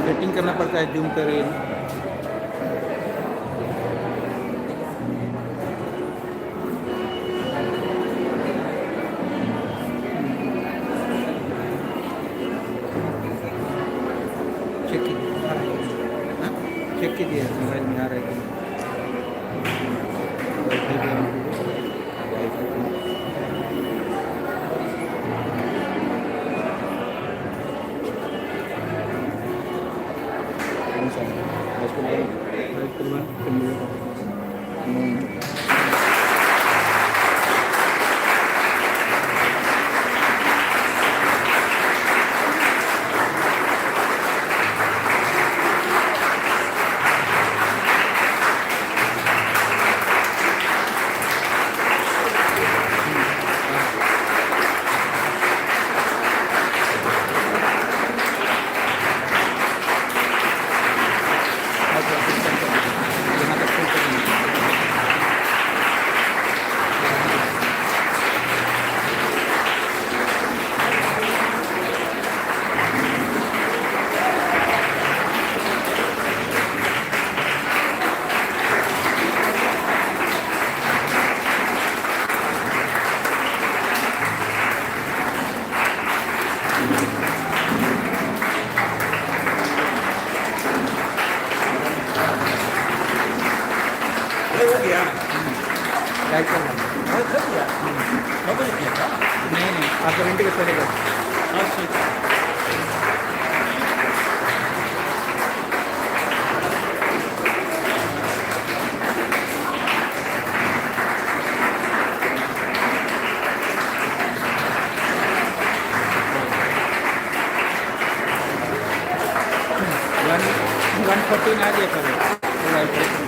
Setting करना पड़ता है जूम कर चेक कीजिए मोबाइल में आ रहा है हो गया क्या करना बहुत हो गया डबल किया था नहीं आप गारंटी का चलेगा अच्छा वन 114 आ गया करो 119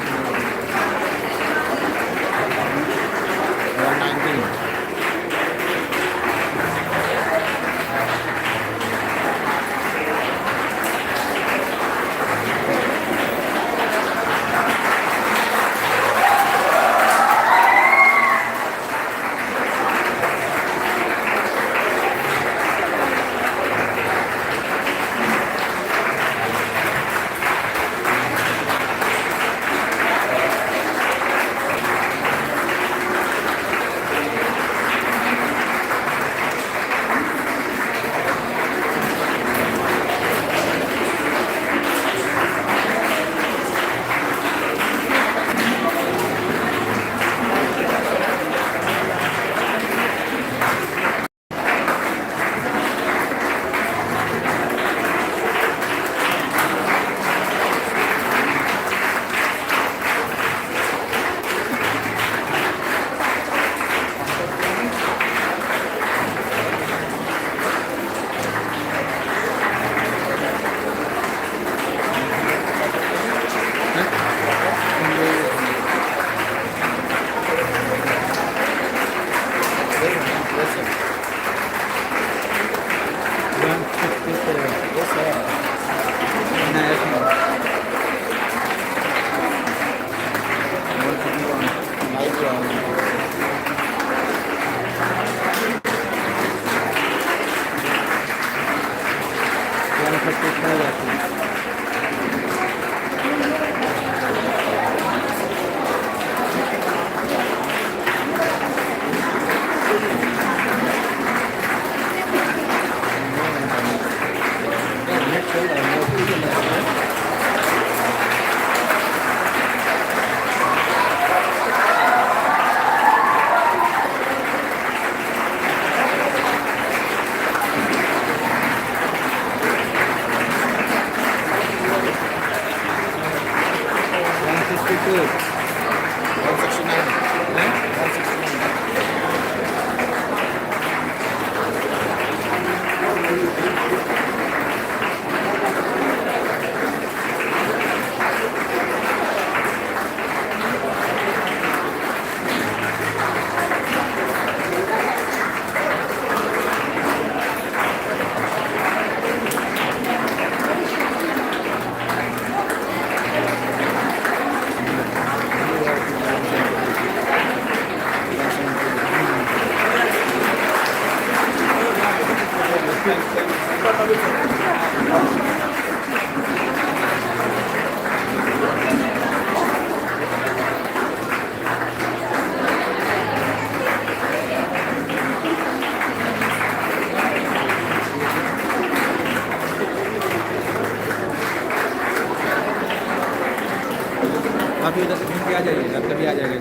कभी आ जाइए, आप कभी आ जाएगा।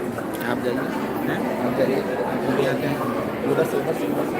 आप जाइए, हैं? आप जाइए, आप कभी आते हैं? उधर से उधर से उधर से।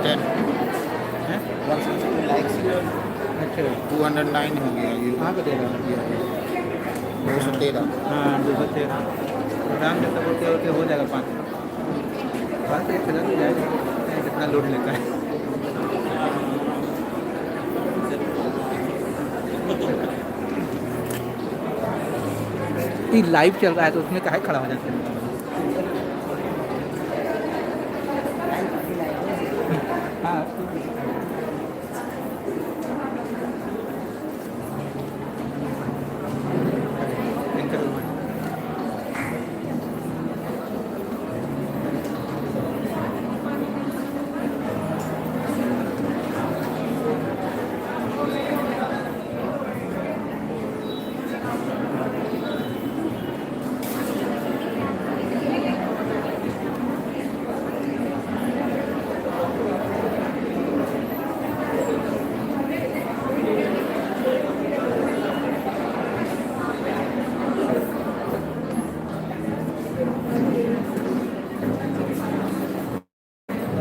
हैं? 162 लाइक्स, अच्छा, 209 हो गया ये, कहाँ पे दे रहा है? 213। हाँ 213। प्रोग्राम जब तक होते होते हो जाएगा 5 1 हज़ार हो जाएगा, कितना लोड लेता है। ये लाइव चल रहा है तो उसमें काहे खड़ा हो जाते हैं? हाँ एंकर हुआ है।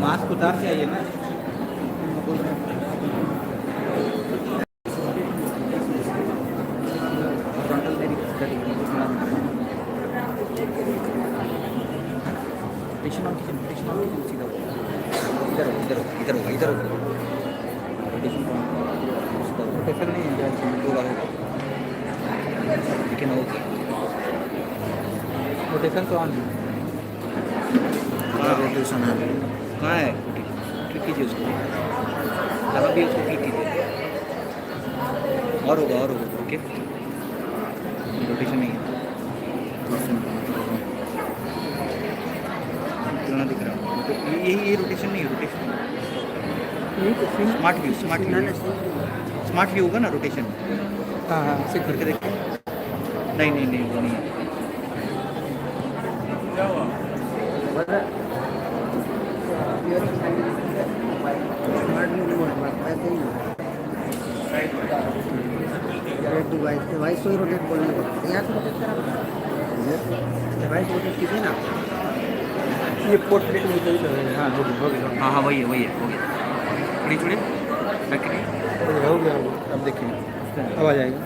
मास्क उतार के आइए ना। फ्रंटल मेरी टेंशन ऑन कीजिए, टेंशन ऑन कीजिए, सीधा इधर हो, इधर हो, इधर हो, इधर हो। टेंशन ऑन, सीधा हो, रोटेशन नहीं है होगा होगा, लेकिन होगी। रोटेशन तो ऑन है। कहाँ रोटेशन है? कहाँ है? क्लिक कीजिए उसको, जहाँ भी उसको क्लिक कीजिए, और होगा, ओके। रोटेशन नहीं है, कितना दिख रहा है? तो ये रोटेशन नहीं है, rotation smart view, smart view होगा ना रोटेशन। हाँ हाँ चेक करके देखिए। नहीं नहीं नहीं, वो नहीं है। डिवाइस को ही रोटेट बोलने को यहाँ से रोटेट करा, डिवाइस रोटेट कीजिए ना। ये पोर्ट्रेट में कोई लगेगा। हाँ हो गया हाँ हाँ, वही है, हो गया। थोड़ी थोड़ी बैक करिए, हो गया। अब देखिए, अब आ जाएगा।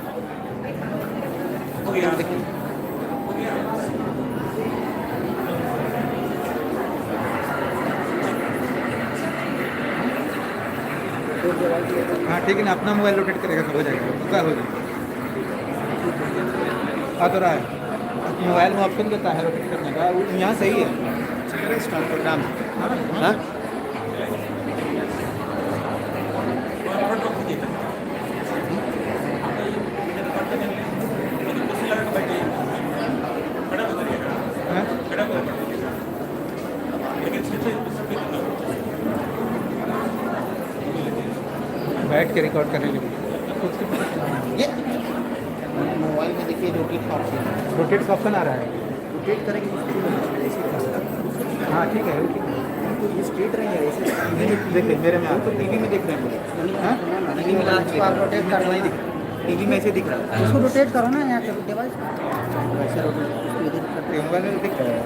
हो गया, देखिए। हाँ ठीक है ना, अपना मोबाइल रोटेट करेगा तो हो जाएगा, पक्का हो जाएगा। आ तो रहा है, मोबाइल में ऑप्शन देता है रोटेट करने का, यहाँ सही है। Start programme. हाँ बैठ के रिकॉर्ड करने लगे। ये मोबाइल में देखिए रोटेट का ऑप्शन, रोटेट का ऑप्शन आ रहा है। रोटेट करेंगे हाँ ठीक है, ठीक है। तो ये स्ट्रेट रहेंगे ऐसे। देख ले मेरे में तो टीवी में देख रहे हैं, हाँ टीवी में लास्ट को आप रोटेट करना ही दिख रहा है। टीवी में ऐसे दिख रहा है। उसको रोटेट करो ना यहाँ पे डिवाइस वैसे रोटेट उसको इधर करते मोबाइल में दिख रहा है।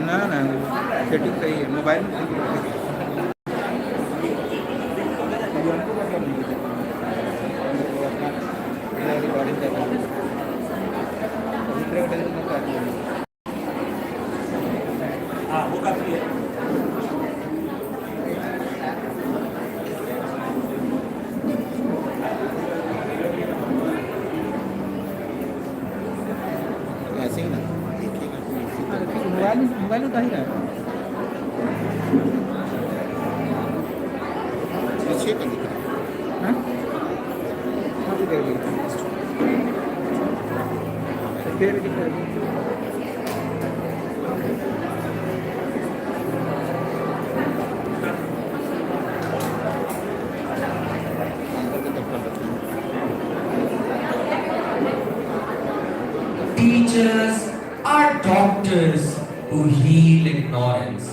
ना ना सेटिंग सही है मोबाइल में सही है। रिकॉर्डिंग कर रहा हूँ। दूसरे का टेंशन मत आती हाँ वो काफी है ऐसे ही ना देखिएगा मोबाइल में कहीं रहा है पीछे का दिख रहा है। हाँ? हाँ भी देख लीजिए। फिर दिख रहा है। Teachers are doctors who heal ignorance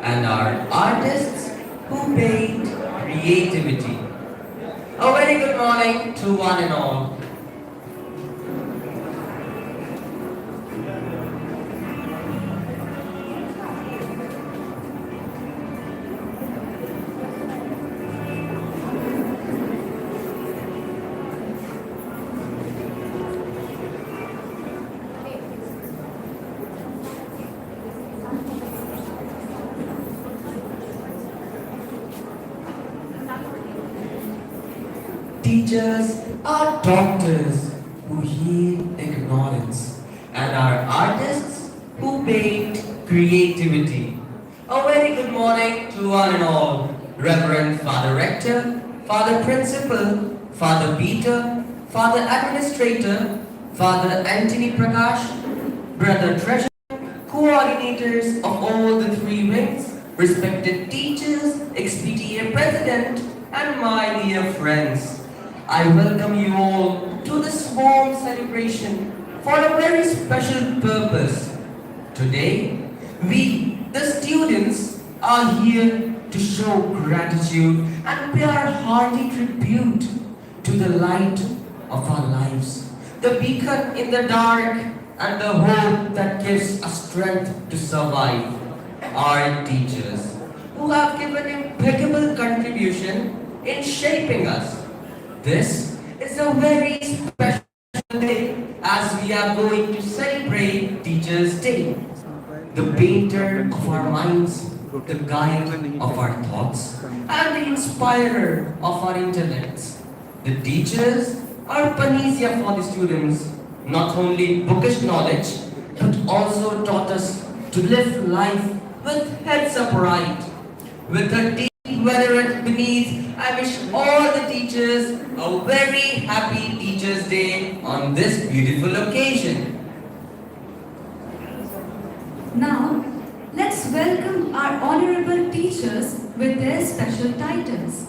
and are artists who paint creativity. A very good morning to one and all. Teachers are doctors who heal ignorance and are artists who paint creativity. A very good morning to one and all. Reverend Father Rector, Father Principal, Father Peter, Father Administrator, Father Anthony Prakash, Brother Treasurer, coordinators of all the three wings, respected teachers, XPTA President, and my dear friends. I welcome you all to this warm celebration for a very special purpose. Today, we, the students, are here to show gratitude and pay our hearty tribute to the light of our lives, the beacon in the dark and the hope that gives us strength to survive. Our teachers, who have given impeccable contribution in shaping us. This is a very special day as we are going to celebrate Teachers' Day. The painter of our minds, the guide of our thoughts, and the inspirer of our intellects. The teachers are panacea for the students, not only bookish knowledge, but also taught us to live life with heads upright. With a deep venerate beneath, I wish all the teachers a very happy Teachers' Day on this beautiful occasion. Now, let's welcome our honorable teachers with their special titles.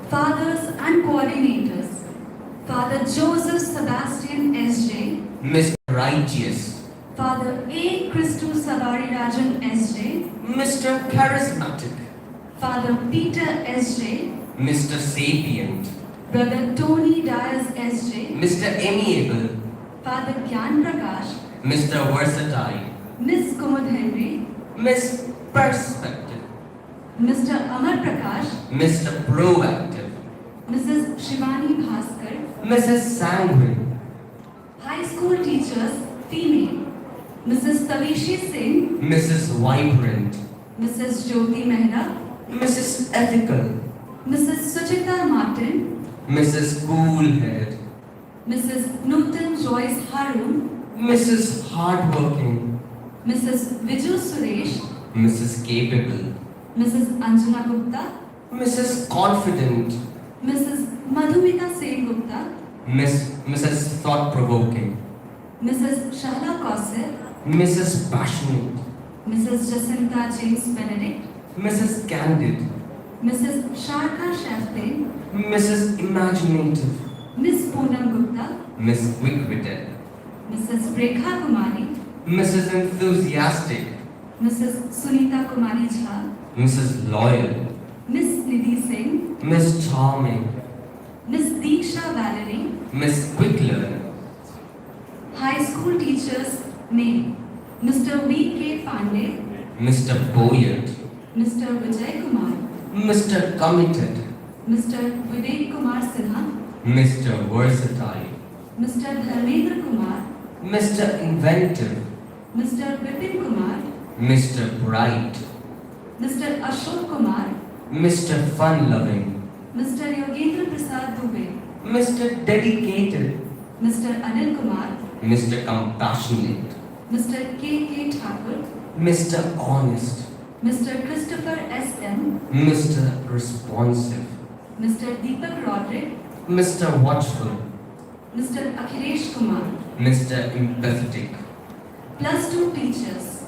Fathers and coordinators. Father Joseph Sebastian S.J. Mr. Righteous, Father A. Christu Savarirajan S.J. Mr. Charismatic, Father Peter S.J. Mr. Sapient, Brother Tony Dias S.J. Mr. Amiable, Father Gyan Prakash, Mr. Versatile, Miss Kumud Henry, Miss Perspective, Mr. Amar Prakash, Mr. Proactive, Mrs. Shivani Bhaskar, Mrs. Sanguine, High School Teachers, Female, Mrs. Tavishi Singh, Mrs. Vibrant, Mrs. Jyoti Mehra, Mrs. Ethical, Mrs. Suchita Martin, Mrs. Coolhead, Mrs. Nutan Joyce Harun, Mrs. Hardworking, Mrs. Viju Suresh, Mrs. Capable, Mrs. Anjana Gupta, Mrs. Confident, Mrs. Madhumita Sen Gupta, Mrs. Thought-Provoking, Mrs. Shahla Kausar, Mrs. Passionate, Mrs. Jacinta James Benedict, Mrs. Candid, Mrs. Sharka Shafte, Mrs. Imaginative, Miss Poonam Gupta, Miss Quick-Witted, Mrs. Rekha Kumari, Mrs. Enthusiastic, Mrs. Sunita Kumari Jha, Mrs. Loyal, Miss Nidhi Singh, Miss Charming, Miss Diksha Valerie, Miss Quick Learner, High School Teachers May, Mr. V.K. Pandey, Mr. Buoyant, Mr. Vijay Kumar, Mr. Committed, Mr. Vivek Kumar Sinha, Mr. Versatile, Mr. Dharmendra Kumar, Mr. Inventive, Mr. Vipin Kumar, Mr. Bright, Mr. Ashok Kumar, Mr. Fun-Loving, Mr. Yogendra Prasad Dubey, Mr. Dedicated, Mr. Anil Kumar, Mr. Compassionate, Mr. K.K. Thakur, Mr. Honest, Mr. Christopher S.M., Mr. Responsive, Mr. Deepak Roderick, Mr. Watchful, Mr. Akhilesh Kumar, Mr. Empathetic, Plus 2 teachers,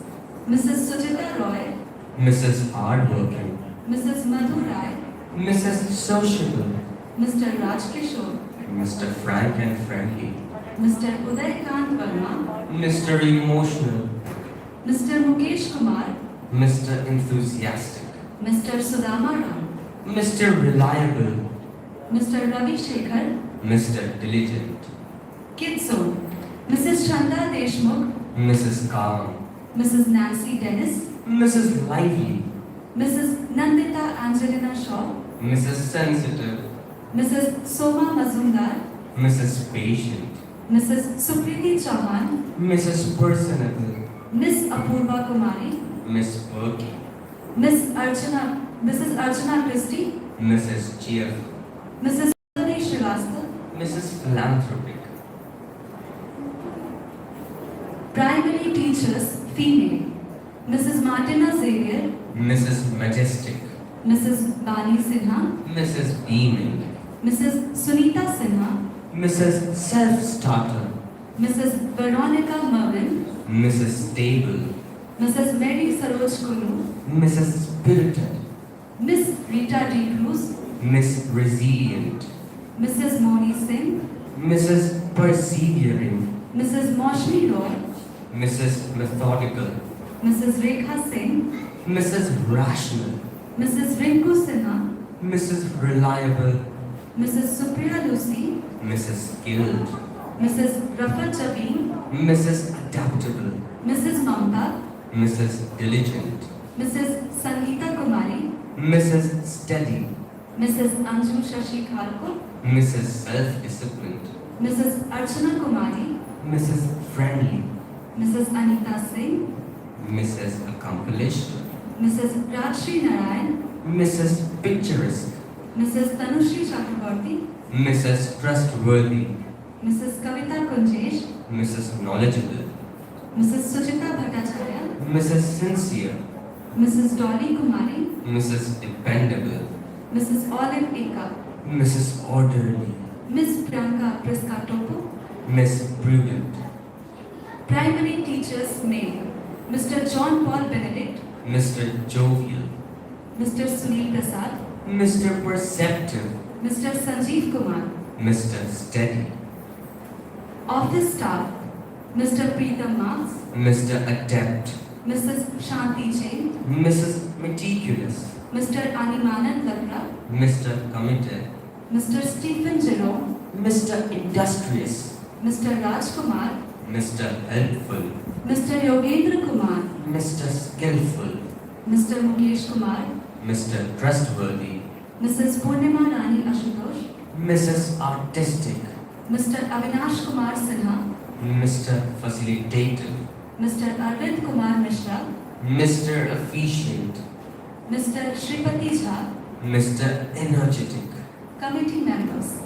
Mrs. Sujita Roy, Mrs. Hardworking, Mrs. Madhu Rai, Mrs. Sociable, Mr. Raj Kishore, Mr. Frank and Friendly, Mr. Uday Kant Verma, Mr. Emotional, Mr. Mukesh Kumar, Mr. Enthusiastic, Mr. Sudama Ram, Mr. Reliable, Mr. Ravi Shekhar, Mr. Diligent, Kids Zone, Mrs. Chanda Deshmukh, Mrs. Calm, Mrs. Nancy Dennis, Mrs. Lively, Mrs. Nandita Angelina Shaw, Mrs. Sensitive, Mrs. Soma Mazumdar, Mrs. Patient, Mrs. Supriti Chauhan, Mrs. Personable, Miss Apurva Kumari, Miss Perky, Mrs. Archana Christie, Mrs. Cheerful, Mrs. Sunny Srivastava, Mrs. Philanthropic, Primary Teachers Female, Mrs. Martina Xavier, Mrs. Majestic, Mrs. Bani Sinha, Mrs. Beaming, Mrs. Sunita Sinha, Mrs. Self-Starter, Mrs. Veronica Mervin, Mrs. Stable, Mrs. Mary Saroj Kulu, Mrs. Spirited, Miss Rita D. Cruz, Miss Resilient, Mrs. Moni Singh, Mrs. Persevering, Mrs. Moshni Roy, Mrs. Methodical, Mrs. Rekha Singh, Mrs. Rational, Mrs. Rinku Sinha, Mrs. Reliable, Mrs. Supriya Lucy, Mrs. Skilled, Mrs. Rafat Javeen, Mrs. Adaptable, Mrs. Mamta, Mrs. Diligent, Mrs. Sangeeta Kumari, Mrs. Steady, Mrs. Anju Shashi Kharkar, Mrs. Self-Disciplined, Mrs. Archana Kumari, Mrs. Friendly, Mrs. Anita Singh, Mrs. Accomplished, Mrs. Rajshri Narayan, Mrs. Picturesque, Mrs. Tanushri Chakraborty, Mrs. Trustworthy, Mrs. Kavita Kunjesh, Mrs. Knowledgeable, Mrs. Sujita Bhattacharya, Mrs. Sincere, Mrs. Dolly Kumari, Mrs. Dependable, Mrs. Olive Eka, Mrs. Orderly, Miss Priyanka Preskatopo, Miss Prudent, Primary Teachers Male, Mr. John Paul Benedict, Mr. Jovial, Mr. Sunil Prasad, Mr. Perceptive, Mr. Sanjeev Kumar, Mr. Steady, Office Staff, Mr. Preetham Marks, Mr. Adept, Mrs. Shanti Jain, Mrs. Meticulous, Mr. Animanand Lakra, Mr. Committed, Mr. Stephen Jerome, Mr. Industrious, Mr. Raj Kumar, Mr. Helpful, Mr. Yogendra Kumar, Mr. Skillful, Mr. Mukesh Kumar, Mr. Trustworthy, Mrs. Purnima Rani Ashutosh, Mrs. Artistic, Mr. Avinash Kumar Sinha, Mr. Facilitative, Mr. Arvind Kumar Mishra, Mr. Efficient, Mr. Shripati Jha, Mr. Energetic, Committee Members,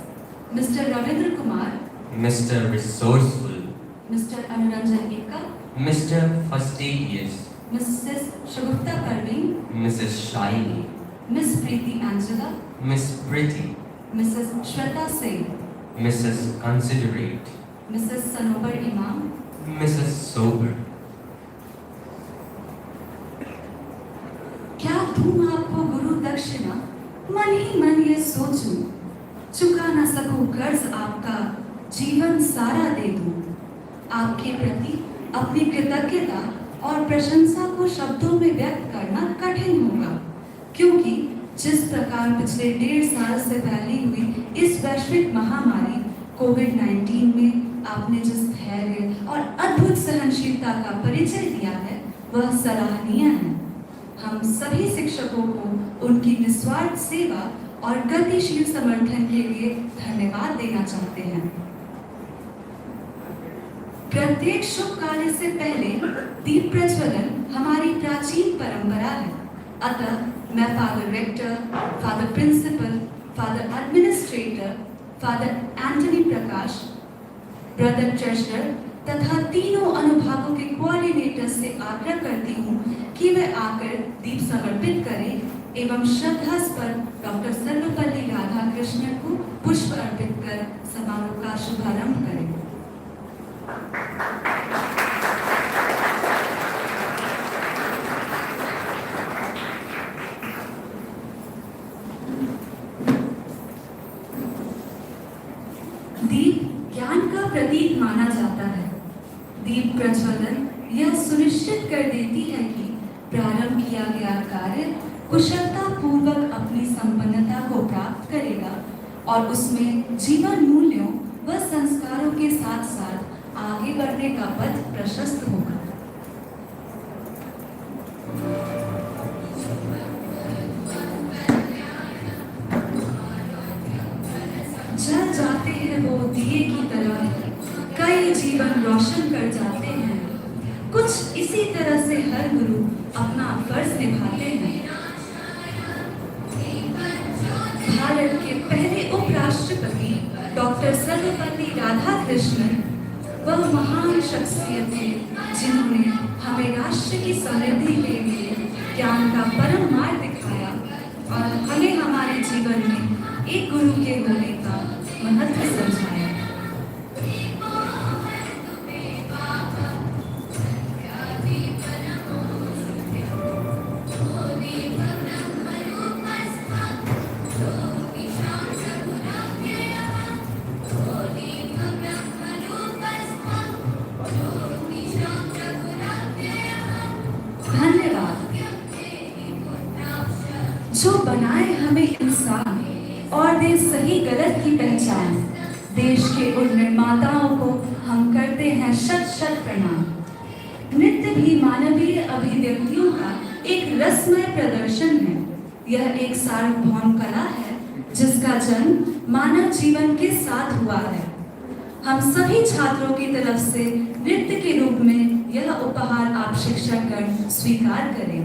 Mr. Ravindra Kumar, Mr. Resourceful, Mr. Anuranjan Eka, Mr. Fastidious, Mrs. Shagufta Parveen, Mrs. Shiny, Miss Preeti Angela, Miss Pretty, Mrs. Shweta Singh, Mrs. Considerate, Mrs. Sanobar Imam, Mrs. Sober. क्या दूं आपको गुरु दक्षिणा, मन ही मन ये सोचूं, चुका न सकूं कर्ज आपका, जीवन सारा दे दूं, आपके प्रति अपनी कृतज्ञता और प्रशंसा को शब्दों में व्यक्त करना कठिन होगा, क्योंकि जिस प्रकार पिछले 1.5 साल से फैली हुई इस वैश्विक महामारी कोविड-19 में आपने जिस धैर्य और अद्भुत सहनशीलता का परिचय दिया है, वह सराहनीय है। हम सभी शिक्षकों को उनकी निस्वार्थ सेवा और गतिशील समर्थन के लिए धन्यवाद देना चाहते हैं। प्रत्येक शुभ कार्य से पहले दीप प्रज्वलन हमारी प्राचीन परंपरा है। अतः मैं father rector, father principal, father administrator, father Antony Prakash, brother treasurer तथा तीनों अनुभागों के कोऑर्डिनेटर से आग्रह करती हूँ कि वे आकर दीप समर्पित करें एवं श्रद्धास्पद डॉक्टर सर्वपल्ली राधाकृष्णन को पुष्प अर्पित कर समारोह का शुभारंभ करें। दीप ज्ञान का प्रतीक माना जाता है। दीप प्रज्वलन यह सुनिश्चित कर देती है कि प्रारंभ किया गया कार्य कुशलता पूर्वक अपनी संपन्नता को प्राप्त करेगा और उसमें जीवन मूल्यों व संस्कारों के साथ साथ आगे बढ़ने का पथ प्रशस्त होगा। जल जाते हैं वो दिए की तरह, कई जीवन रोशन कर जाते हैं। कुछ इसी तरह से हर गुरु अपना फर्ज निभाते हैं। भारत के पहले उपराष्ट्रपति डॉक्टर सर्वपल्ली राधाकृष्णन वह महान शख्सियत थे जिन्होंने हमें राष्ट्र की समृद्धि के लिए ज्ञान का परम मार्ग दिखाया और हमें हमारे जीवन में एक गुरु के होने का महत्व समझाया। जो बनाए हमें इंसान और दे सही गलत की पहचान, देश के उन निर्माताओं को हम करते हैं शत शत प्रणाम। नृत्य भी मानवीय अभिव्यक्तियों का एक रसमय प्रदर्शन है। यह एक सार्वभौम कला है जिसका जन्म मानव जीवन के साथ हुआ है। हम सभी छात्रों की तरफ से नृत्य के रूप में यह उपहार आप शिक्षकगण स्वीकार करें।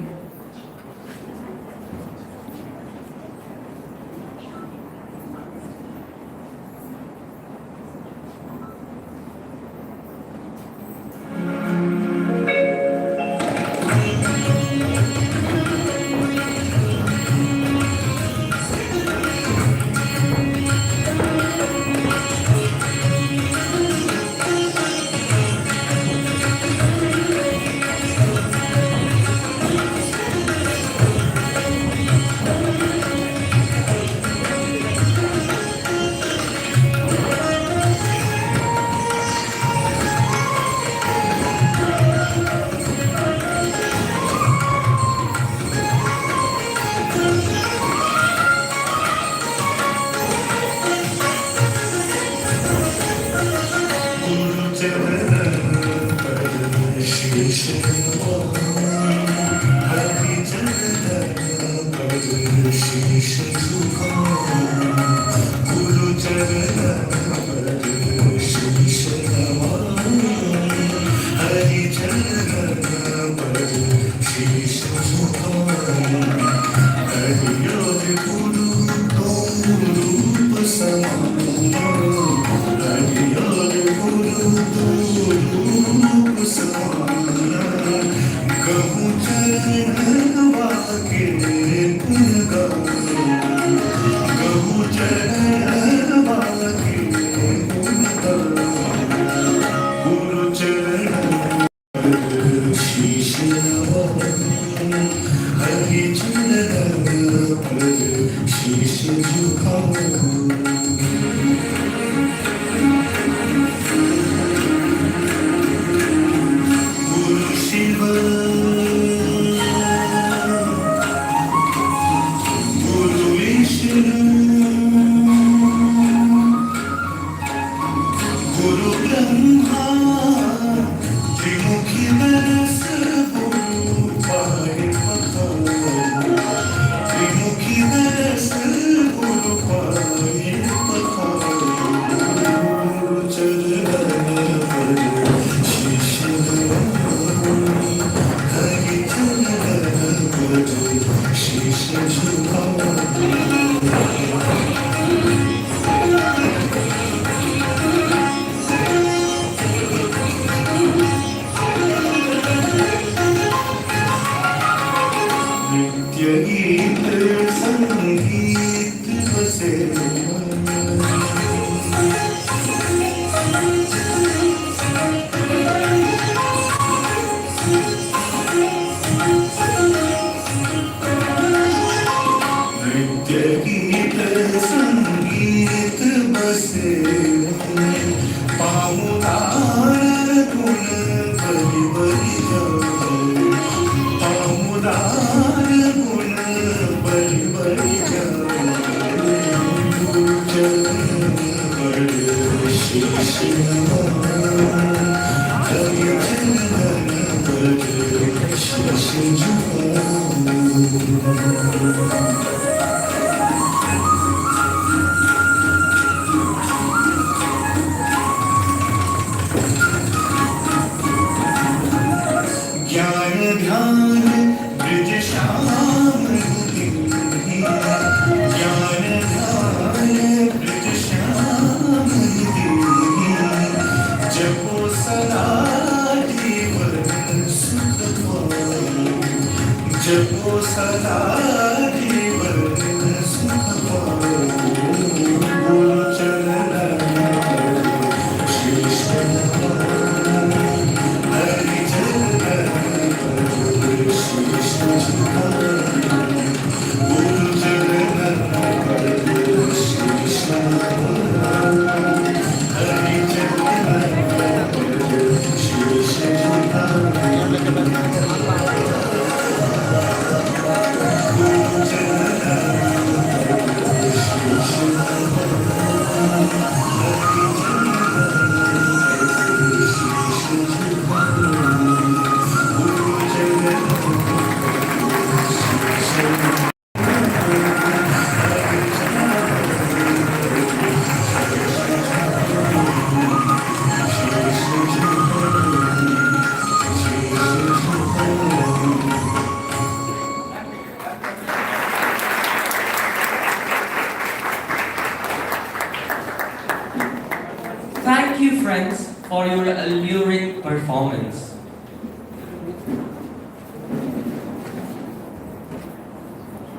Thank you, friends, for your alluring performance.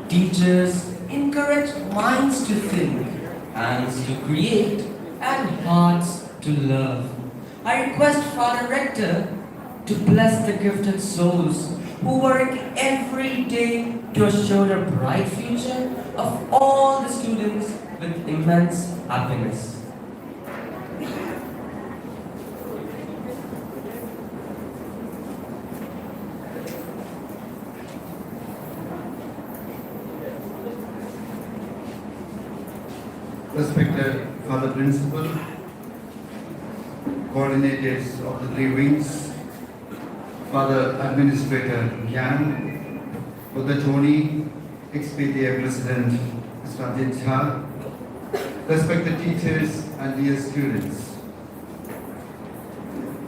Teachers encourage minds to think, hands to create, and hearts to love. I request Father Rector to bless the gifted souls who work every day to assure a bright future of all the students with immense happiness. Respected Father Principal, coordinators of the three wings, Father Administrator Gyan, Father Tony, ex-PTA President Mr. Ajit Jha, respected teachers and dear students.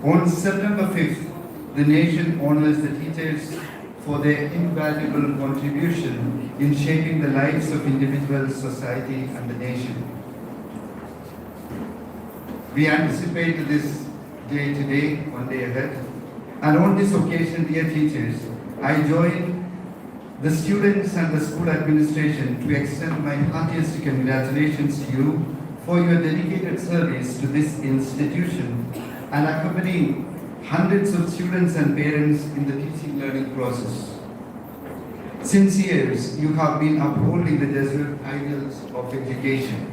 On September 5th, the nation honors the teachers for their invaluable contribution in shaping the lives of individuals, society, and the nation. We anticipate this day today, one day ahead. And on this occasion, dear teachers, I join the students and the school administration to extend my heartiest congratulations to you for your dedicated service to this institution and accompanying hundreds of students and parents in the teaching learning process. Since years, you have been upholding the Jesuit ideals of education.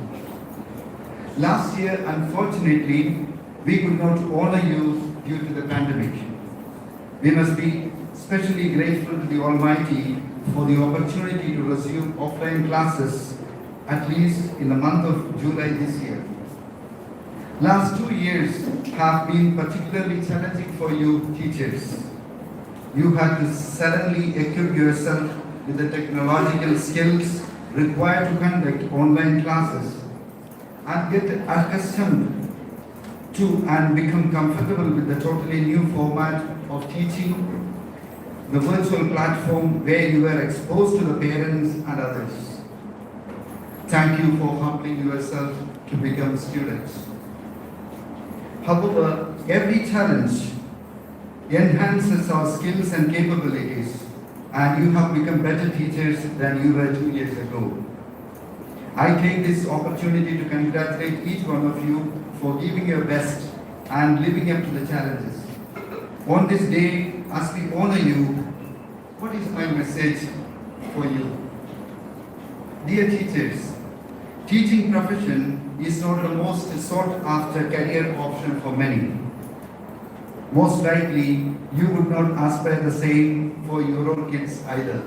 Last year, unfortunately, we could not honor you due to the pandemic. We must be especially grateful to the Almighty for the opportunity to resume offline classes, at least in the month of July this year. Last 2 years have been particularly challenging for you teachers. You had to suddenly equip yourself with the technological skills required to conduct online classes and get accustomed to and become comfortable with the totally new format of teaching. the virtual platform where you were exposed to the parents and others. Thank you for humbling yourself to become students. However, every challenge enhances our skills and capabilities, and you have become better teachers than you were 2 years ago. I take this opportunity to congratulate each one of you for giving your best and living up to the challenges. On this day, as we honor you, what is my message for you? Dear teachers, teaching profession is not the most sought after career option for many. Most likely, you would not aspire the same for your own kids either.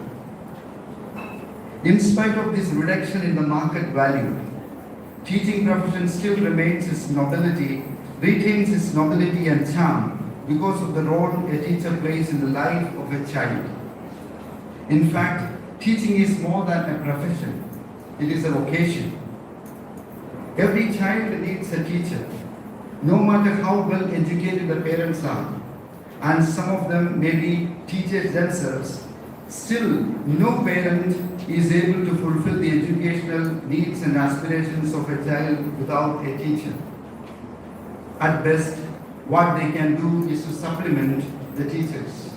In spite of this reduction in the market value, teaching profession still retains its nobility and charm because of the role a teacher plays in the life of a child. In fact, teaching is more than a profession, it is a vocation. Every child needs a teacher, no matter how well educated the parents are, and some of them may be teachers themselves. Still, no parent is able to fulfill the educational needs and aspirations of a child without a teacher. At best, what they can do is to supplement the teachers.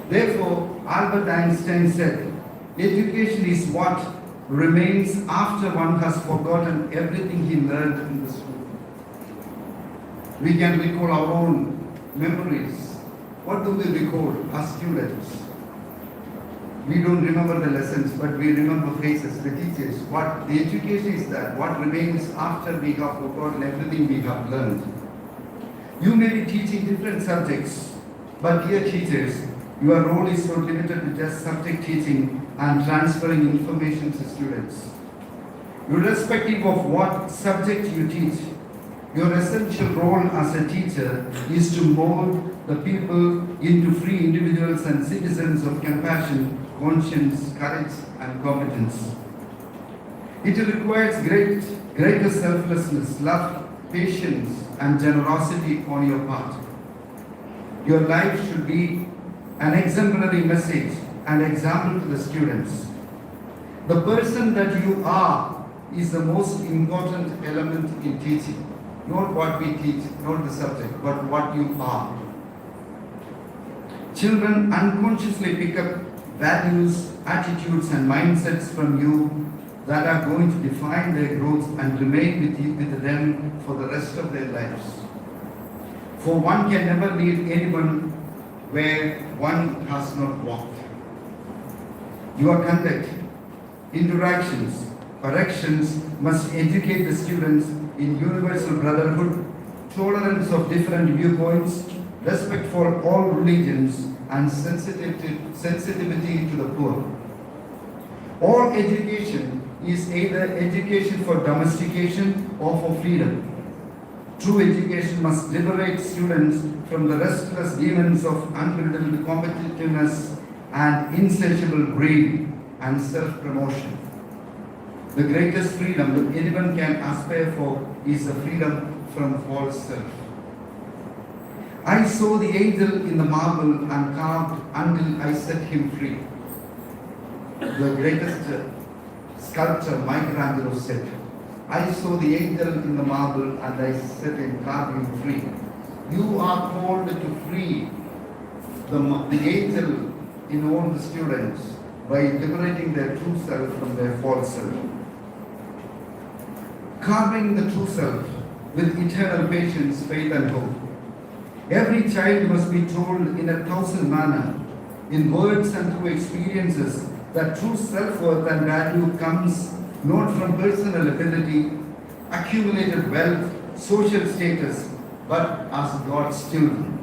Therefore, Albert Einstein said, education is what remains after one has forgotten everything he learned in the school. We can recall our own memories. What do we recall as students? We don't remember the lessons, but we remember faces, the teachers. What the education is that, what remains after we have forgotten everything we have learned. You may be teaching different subjects, but dear teachers, your role is not limited to just subject teaching and transferring information to students. Irrespective of what subject you teach, your essential role as a teacher is to mold the people into free individuals and citizens of compassion, conscience, courage, and competence. It requires greater selflessness, love, patience, and generosity on your part. Your life should be an exemplary message and example to the students. The person that you are is the most important element in teaching. Not what we teach, not the subject, but what you are. Children unconsciously pick up values, attitudes, and mindsets from you that are going to define their growth and remain with them for the rest of their lives. For one can never lead anyone where one has not walked. Your conduct, interactions, corrections must educate the students in universal brotherhood, tolerance of different viewpoints, respect for all religions, and sensitivity to the poor. All education is either education for domestication or for freedom. True education must liberate students from the restless demons of unbridled competitiveness and insatiable greed and self-promotion. The greatest freedom that anyone can aspire for is the freedom from false self. I saw the angel in the marble and carved until I set him free. The greatest sculptor Michelangelo said, I saw the angel in the marble and I set him, carved him free. You are called to free the angel in all the students by liberating their true self from their false self. Carving the true self with eternal patience, faith, and hope. Every child must be told in 1,000 manners, in words and through experiences, that true self-worth and value comes not from personal ability, accumulated wealth, social status, but as God's children.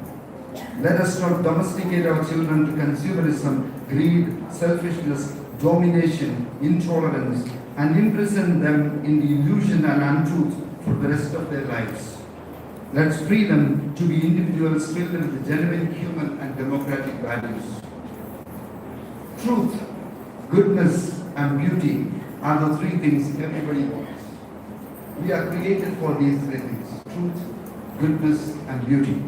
Let us not domesticate our children to consumerism, greed, selfishness, domination, intolerance, and imprison them in the illusion and untruth for the rest of their lives. Let's free them to be individuals filled with genuine human and democratic values. Truth, goodness, and beauty are the three things everybody wants. We are created for these three things: truth, goodness, and beauty.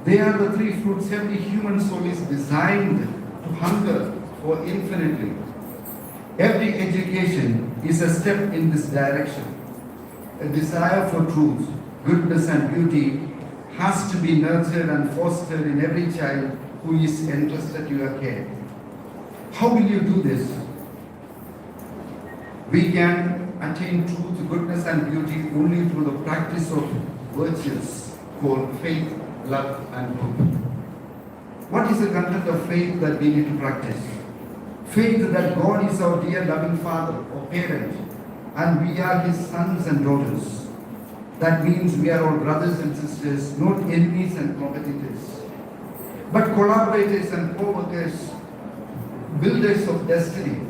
They are the three fruits every human soul is designed to hunger for infinitely. Every education is a step in this direction. A desire for truth, goodness, and beauty has to be nurtured and fostered in every child who is entrusted to your care. How will you do this? We can attain truth, goodness, and beauty only through the practice of virtues called faith, love, and hope. What is the content of faith that we need to practice? Faith that God is our dear loving Father or parent, and we are His sons and daughters. That means we are all brothers and sisters, not enemies and competitors, but collaborators and co-workers, builders of destiny.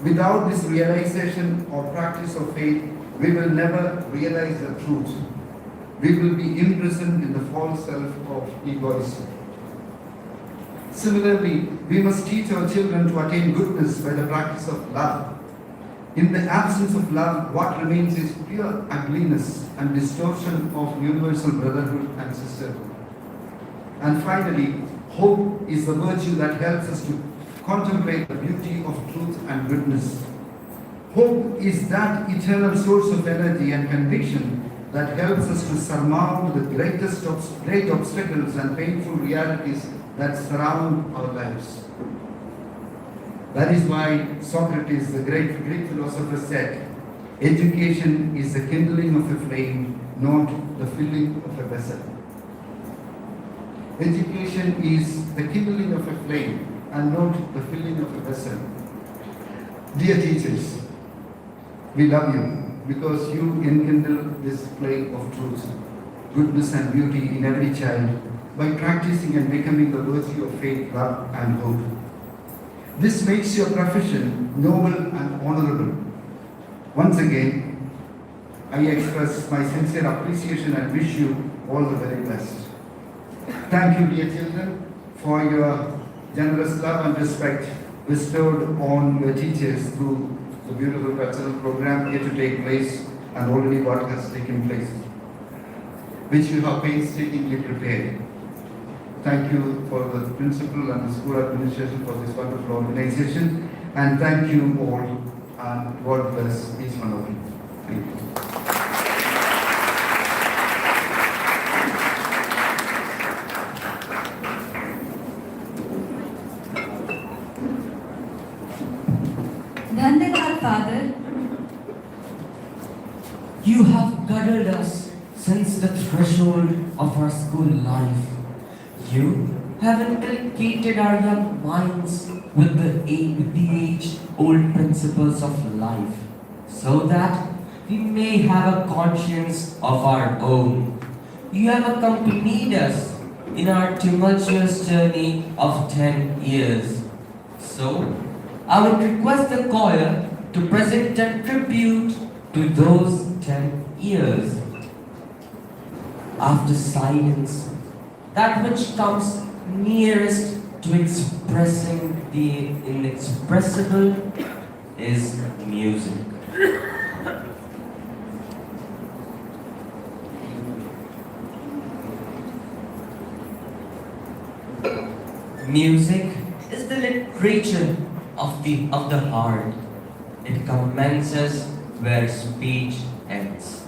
Without this realization or practice of faith, we will never realize the truth. We will be imprisoned in the false self of egoism. Similarly, we must teach our children to attain goodness by the practice of love. In the absence of love, what remains is pure ugliness and distortion of universal brotherhood and sisterhood. And finally, hope is the virtue that helps us to contemplate the beauty of truth and goodness. Hope is that eternal source of energy and conviction that helps us to surmount the great obstacles and painful realities that surround our lives. That is why Socrates, the great Greek philosopher, said, education is the kindling of a flame, not the filling of a vessel. Education is the kindling of a flame and not the filling of a vessel. Dear teachers, we love you because you enkindle this flame of truth, goodness, and beauty in every child by practicing and becoming the virtue of faith, love, and hope. This makes your profession noble and honorable. Once again, I express my sincere appreciation and wish you all the very best. Thank you, dear children, for your generous love and respect bestowed on your teachers through the beautiful cultural program here to take place and already what has taken place, which you have painstakingly prepared. Thank you for the principal and the school administration for this wonderful organization, and thank you all, and God bless each one of you. Thank you. धन्यवाद Father. You have guided us since the threshold of our school life. You have inculcated our young minds with the age-old principles of life, so that we may have a conscience of our own. You have accompanied us in our tumultuous journey of 10 years. So, I would request the choir to present a tribute to those 10 years. After silence, that which comes nearest to expressing the inexpressible is music. Music is the literature of the heart. It commences where speech ends.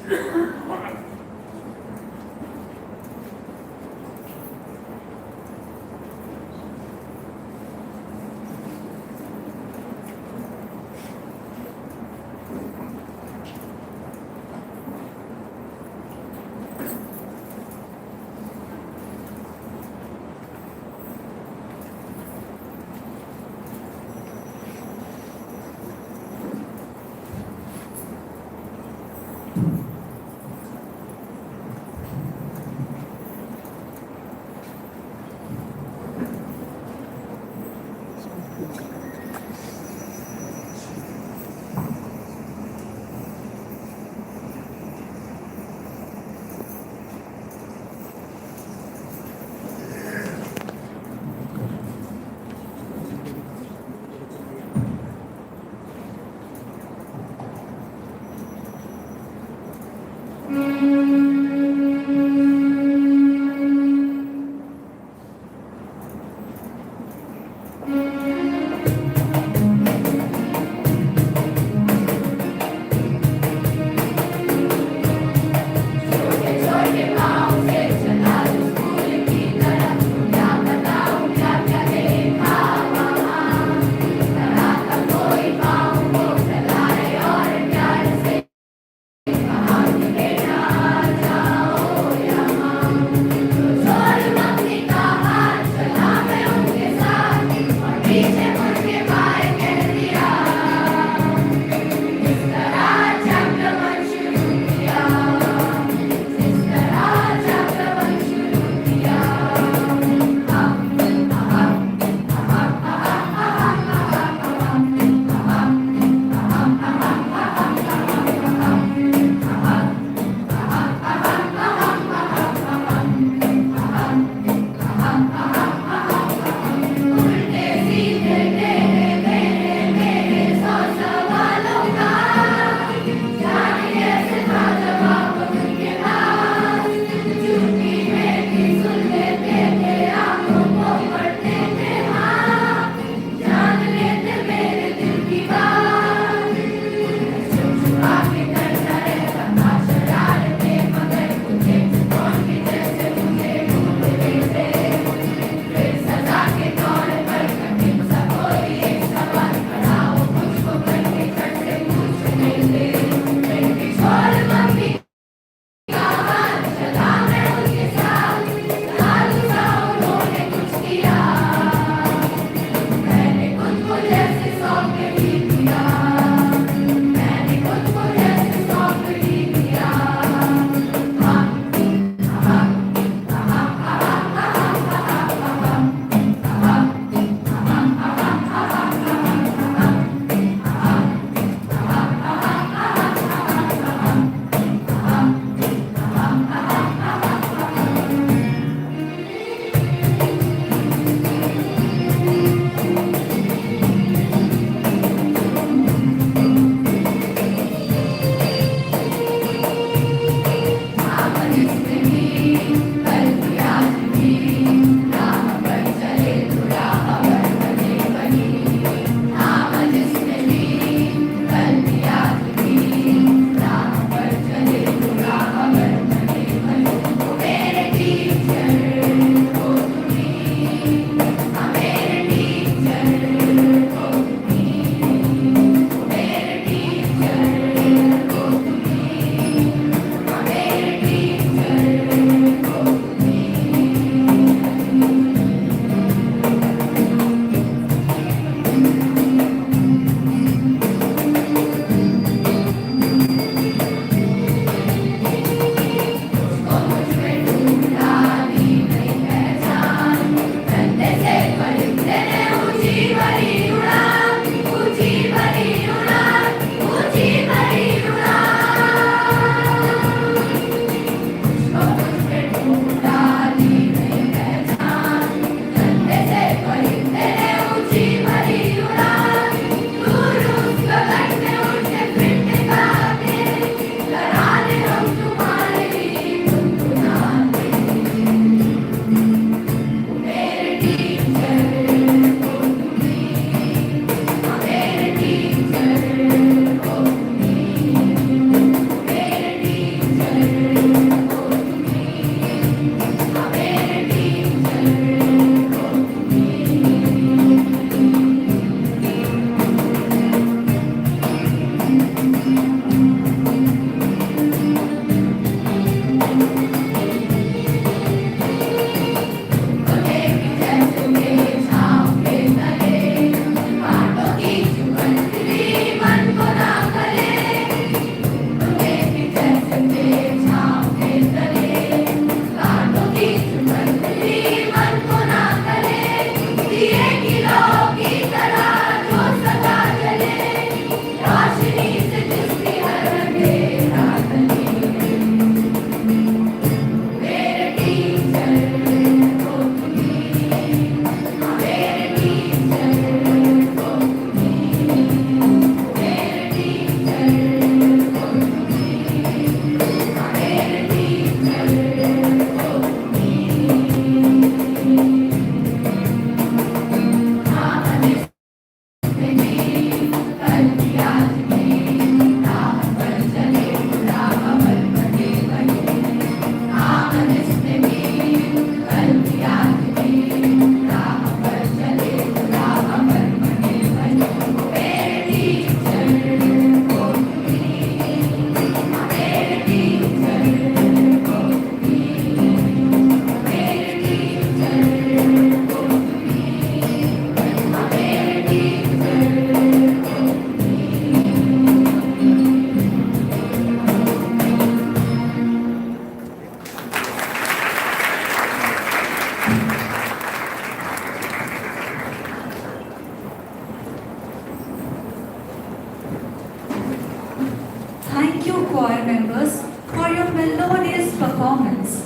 Thank you, choir members, for your melodious performance.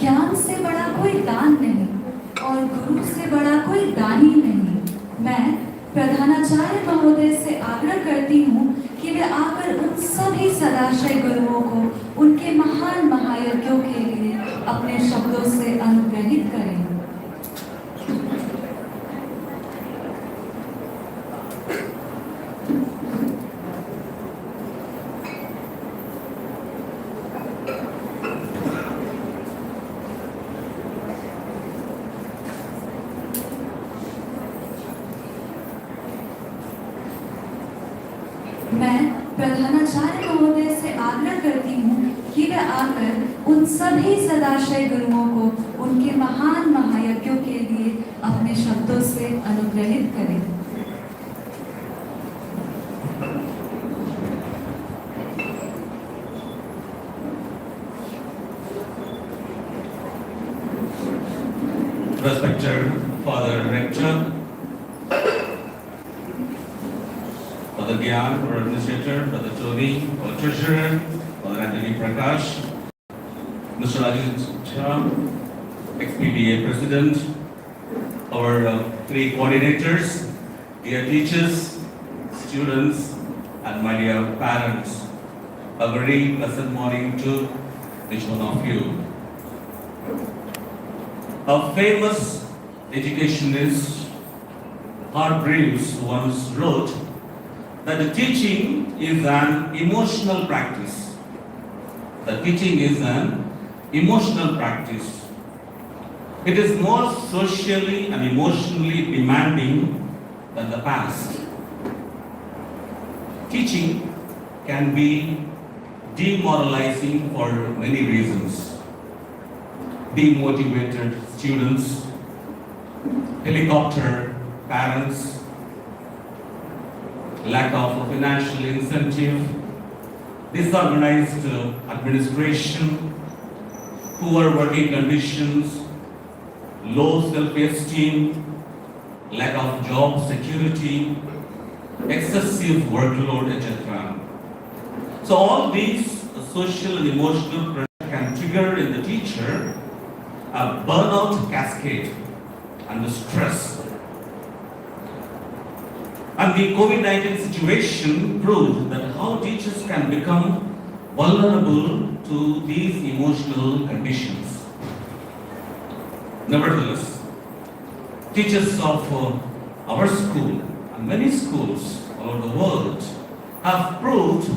ज्ञान से बड़ा कोई दान नहीं और गुरु से बड़ा कोई दानी नहीं। मैं प्रधानाचार्य महोदय से आग्रह करती हूँ कि वे आकर उन सभी सदाशय गुरुओं को उनके महान महायज्ञों के लिए अपने शब्दों से अनुग्रहित करें। मैं प्रधानाचार्य महोदय से आग्रह करती हूँ कि वे आकर उन सभी सदाशय गुरुओं को उनके महान महायज्ञों के लिए अपने शब्दों से अनुग्रहित करें। Respected Father Rector, Father Gyan, our Administrator, Father Tony, our Treasurer, Father Anthony Prakash, Mr. Rajesh Shah, XPBA President, our three coordinators, dear teachers, students, and my dear parents. A very pleasant morning to each one of you. A famous educationist, Hargreaves, once wrote that the teaching is an emotional practice. The teaching is an emotional practice. It is more socially and emotionally demanding than the past. Teaching can be demoralizing for many reasons. Demotivated students, helicopter parents, lack of financial incentive, disorganized administration, poor working conditions, low self-esteem, lack of job security, excessive workload, etc. So all these social and emotional pressure can trigger in the teacher a burnout cascade and the stress. And the COVID-19 situation proved that how teachers can become vulnerable to these emotional conditions. Nevertheless, teachers of our school and many schools all over the world have proved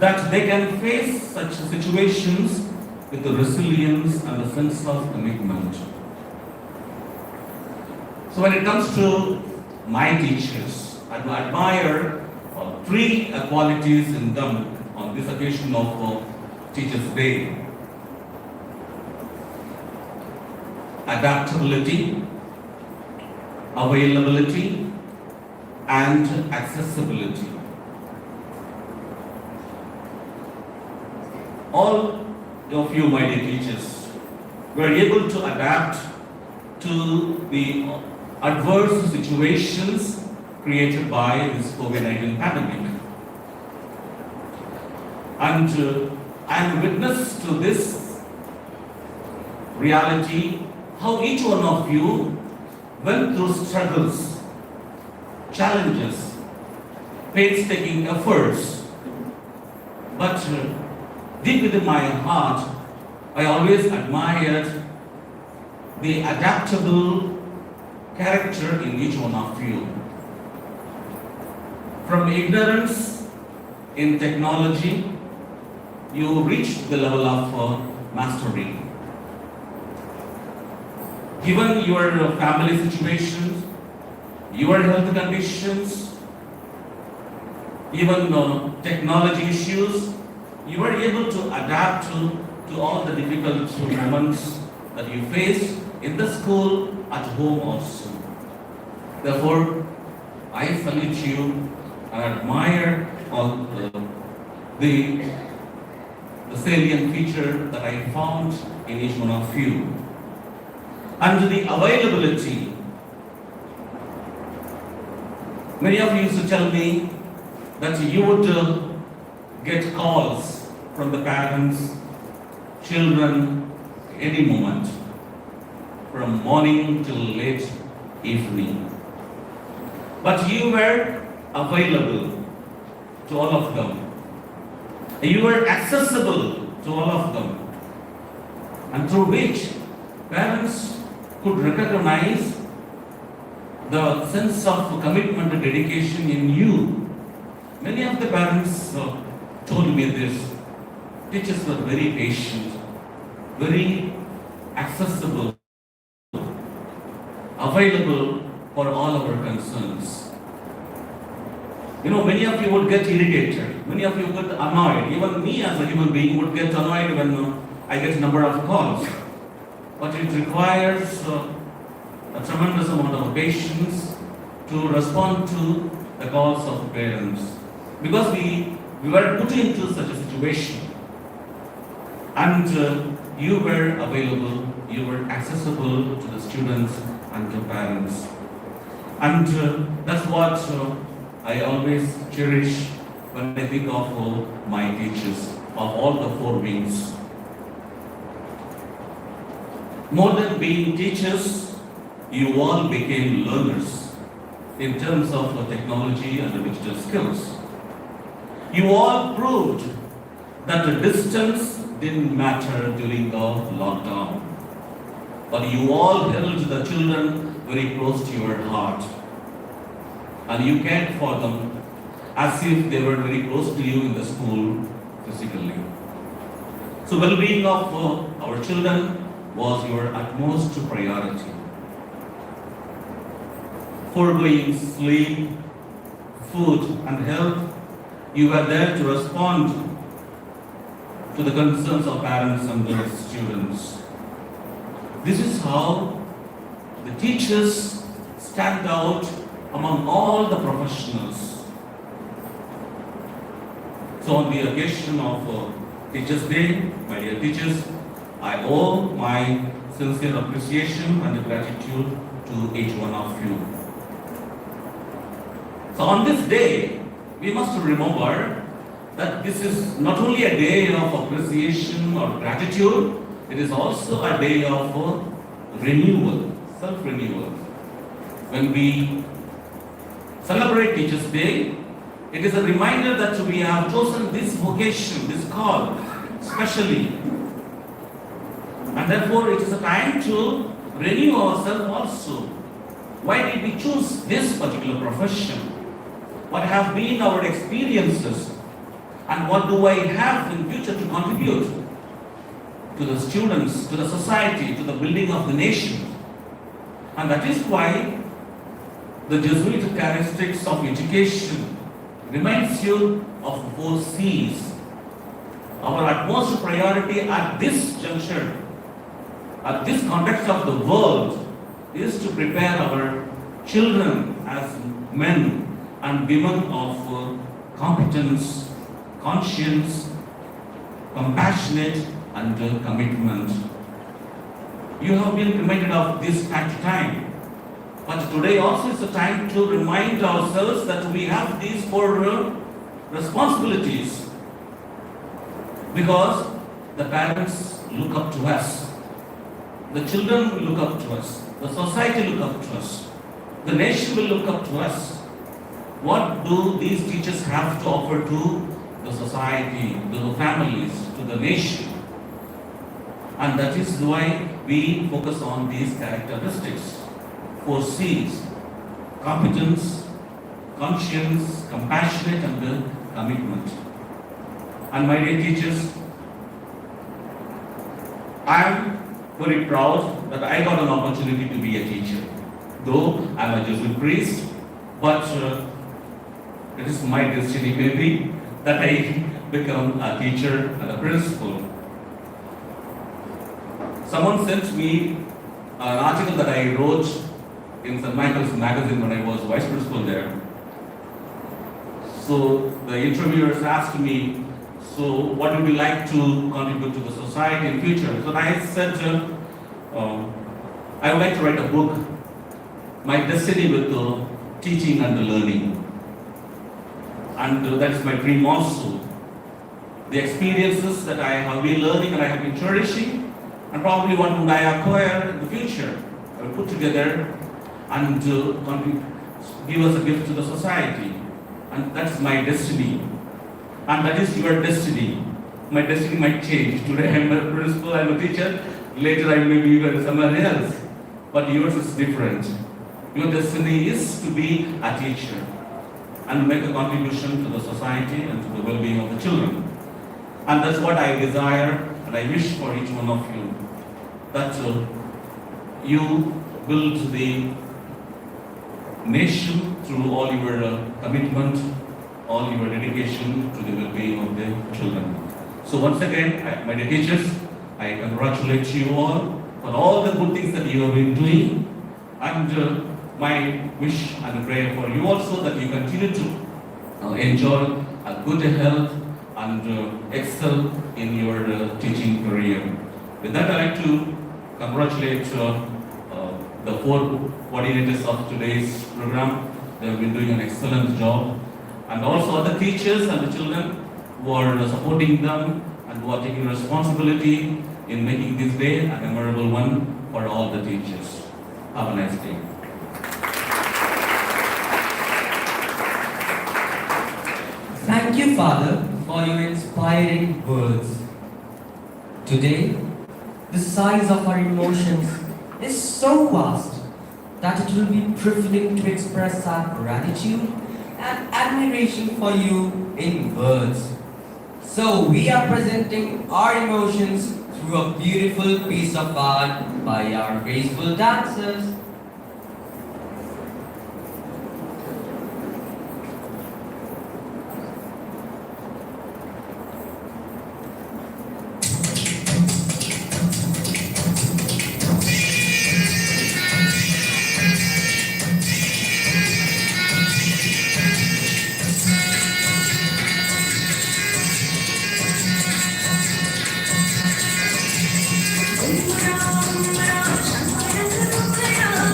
that they can face such situations with the resilience and the sense of commitment. So when it comes to my teachers, I admire three qualities in them on this occasion of Teachers' Day. Adaptability, availability, and accessibility. All of you, my dear teachers, were able to adapt to the adverse situations created by this COVID-19 pandemic. And I am witness to this reality, how each one of you went through struggles, challenges, painstaking efforts. But deep within my heart, I always admired the adaptable character in each one of you. From ignorance in technology, you reached the level of mastery. Given your family situations, your health conditions, even technology issues, you were able to adapt to all the difficult moments that you faced in the school, at home also. Therefore, I salute you and admire all the salient feature that I found in each one of you. And the availability, Many of you used to tell me that you would get calls from the parents, children, any moment, from morning till late evening. But you were available to all of them. You were accessible to all of them. And through which parents could recognize the sense of commitment and dedication in you. Many of the parents told me this. Teachers were very patient, very accessible, available for all our concerns. You know, many of you would get irritated, many of you would get annoyed. Even me as a human being would get annoyed when I get a number of calls. But it requires a tremendous amount of patience to respond to the calls of parents. Because we were put into such a situation. And you were available, you were accessible to the students and to parents. And that's what I always cherish when I think of my teachers, of all the four wings. More than being teachers, you all became learners in terms of technology and digital skills. You all proved that the distance didn't matter during the lockdown, but you all held the children very close to your heart, and you cared for them as if they were very close to you in the school physically. So well-being of our children was your utmost priority. Foregoing sleep, food and health, you were there to respond to the concerns of parents and their students. This is how the teachers stand out among all the professionals. So on the occasion of Teachers' Day, my dear teachers, I owe my sincere appreciation and gratitude to each one of you. So on this day, we must remember that this is not only a day of appreciation or gratitude, it is also a day of renewal, self-renewal. When we celebrate Teachers' Day, it is a reminder that we have chosen this vocation, this call, specially. And therefore, it is a time to renew ourselves also. Why did we choose this particular profession? What have been our experiences? And what do I have in future to contribute to the students, to the society, to the building of the nation? And that is why the Jesuit characteristics of education reminds you of 4 C's. Our utmost priority at this juncture, at this context of the world, is to prepare our children as men and women of competence, conscience, compassionate, and commitment. You have been reminded of this time to time. But today also is the time to remind ourselves that we have these 4 responsibilities. Because the parents look up to us. The children will look up to us. The society will look up to us. The nation will look up to us. What do these teachers have to offer to the society, to the families, to the nation? And that is why we focus on these characteristics. 4 C's: competence, conscience, compassionate, and commitment. And my dear teachers, I am very proud that I got an opportunity to be a teacher. Though I am a Jesuit priest, but it is my destiny maybe that I become a teacher and a principal. Someone sent me an article that I wrote in St. Michael's magazine when I was vice principal there. So the interviewers asked me, so what would you like to contribute to the society in future? So I said, I would like to write a book, My Destiny with teaching and learning. And that's my dream also. The experiences that I have been learning and I have been cherishing, and probably what would I acquire in the future, I will put together and give us a gift to the society. And that's my destiny. And that is your destiny. My destiny might change. Today I am a principal, I am a teacher. Later I may be somewhere else. But yours is different. Your destiny is to be a teacher and make a contribution to the society and to the well-being of the children. And that's what I desire and I wish for each one of you. That you build the nation through all your commitment, all your dedication to the well-being of the children. So once again, my dear teachers, I congratulate you all the good things that you have been doing, and my wish and prayer for you also that you continue to enjoy a good health and excel in your teaching career. With that, I'd like to congratulate the 4 coordinators of today's program. They have been doing an excellent job. And also other teachers and the children who are supporting them and who are taking responsibility in making this day a memorable one for all the teachers. Have a nice day. Thank you, Father, for your inspiring words. Today, the size of our emotions is so vast that it will be trifling to express our gratitude and admiration for you in words. So we are presenting our emotions through a beautiful piece of art by our graceful dancers. Ram Ram Shankara Rudra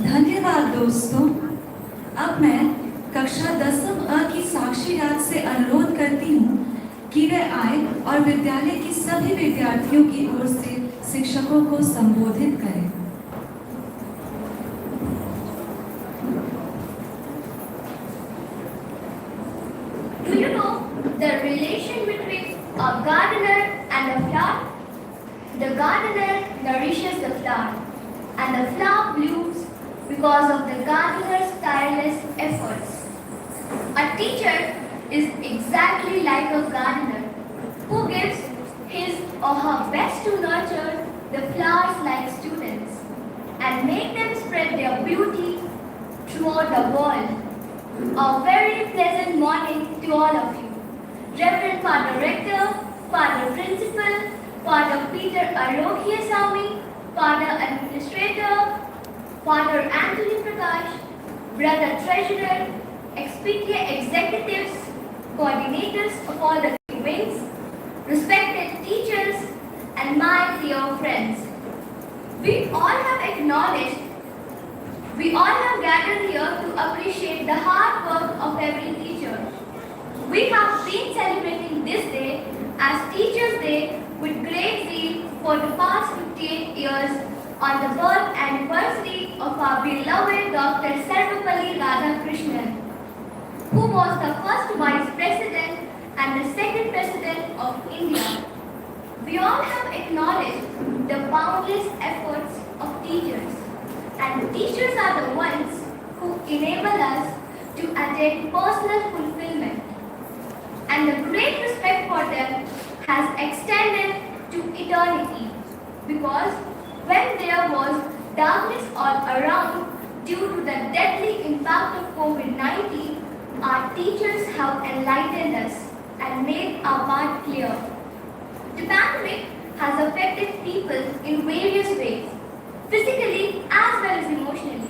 धन्यवाद दोस्तों। अब मैं कक्षा 10वीं अ की साक्षी राज से अनुरोध करती हूँ कि वे आए और विद्यालय की सभी विद्यार्थियों की ओर से शिक्षकों को संबोधित करें। Do you know the relation between a gardener and a flower? The gardener nourishes the flower, and the flower blooms because of the gardener's tireless efforts. A teacher is exactly like a gardener who gives his or her best to nurture the flowers like students and make them spread their beauty throughout the world. A very pleasant morning to all of you. Reverend Father Rector, Father Principal, Father Peter Alokiasamy, Father Administrator, Father Anthony Prakash, Brother Treasurer, XPTA executives, coordinators of all the wings, respected teachers, and my dear friends. We all have gathered here to appreciate the hard work of every teacher. We have been celebrating this day as Teachers' Day with great zeal for the past 58 years on the birth anniversary of our beloved Dr. Sarvapalli Radhakrishnan, who was the first Vice President and the second President of India. We all have acknowledged the boundless efforts of teachers, and teachers are the ones who enable us to attain personal fulfillment. And the great respect for them has extended to eternity, because when there was darkness all around due to the deadly impact of COVID-19, our teachers have enlightened us and made our path clear. The pandemic has affected people in various ways, physically as well as emotionally.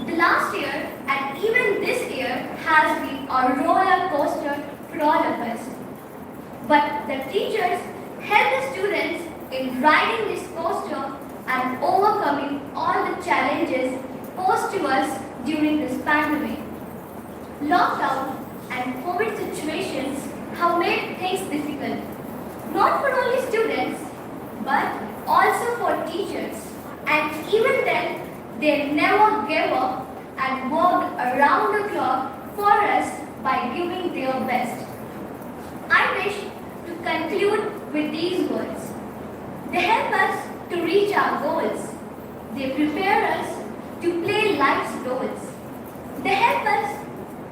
The last year and even this year has been a roller coaster for all of us. But the teachers help the students in riding this coaster and overcoming all the challenges posed to us during this pandemic. Lockdown and COVID situations have made things difficult, not for only students, but also for teachers. And even then, they never gave up and worked around the clock for us by giving their best. I wish to conclude with these words. They help us to reach our goals. They prepare us to play life's roles. They help us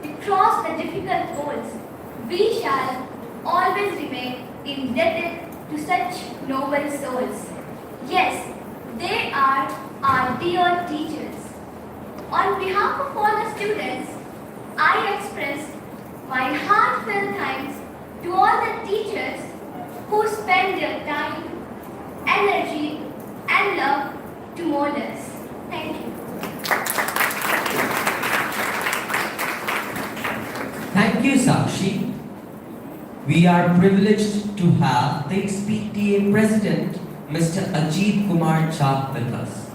to cross the difficult goals. We shall always remain indebted to such noble souls. Yes, they are our dear teachers. On behalf of all the students, I express my heartfelt thanks to all the teachers who spend their time, energy, and love to mold us. Thank you. Thank you, Sakshi. We are privileged to have the XPTA President, Mr. Ajit Kumar Chak with us.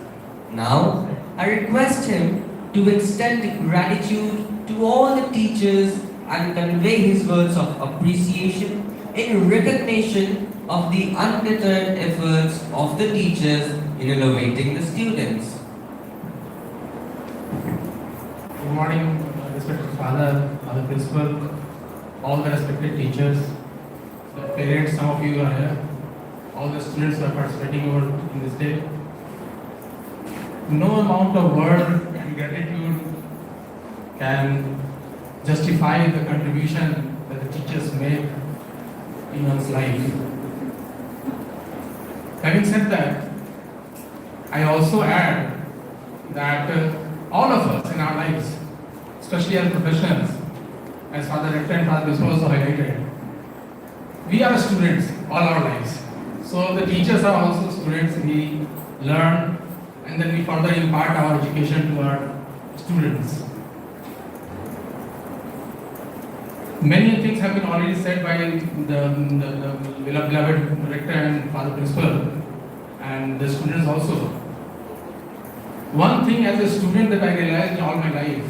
Now, I request him to extend gratitude to all the teachers and convey his words of appreciation in recognition of the undeterred efforts of the teachers in elevating the students. Good morning, respected Father Principal, all the respected teachers, the parents, some of you are here, all the students who are participating over in this day. No amount of word and gratitude can justify the contribution that the teachers make in one's life. Having said that, I also add that all of us in our lives, especially as professionals, as Father Rector and Father Principal also highlighted, we are students all our lives. So the teachers are also students. We learn and then we further impart our education to our students. Many things have been already said by the beloved Rector and Father Principal and the students also. One thing as a student that I realized in all my life,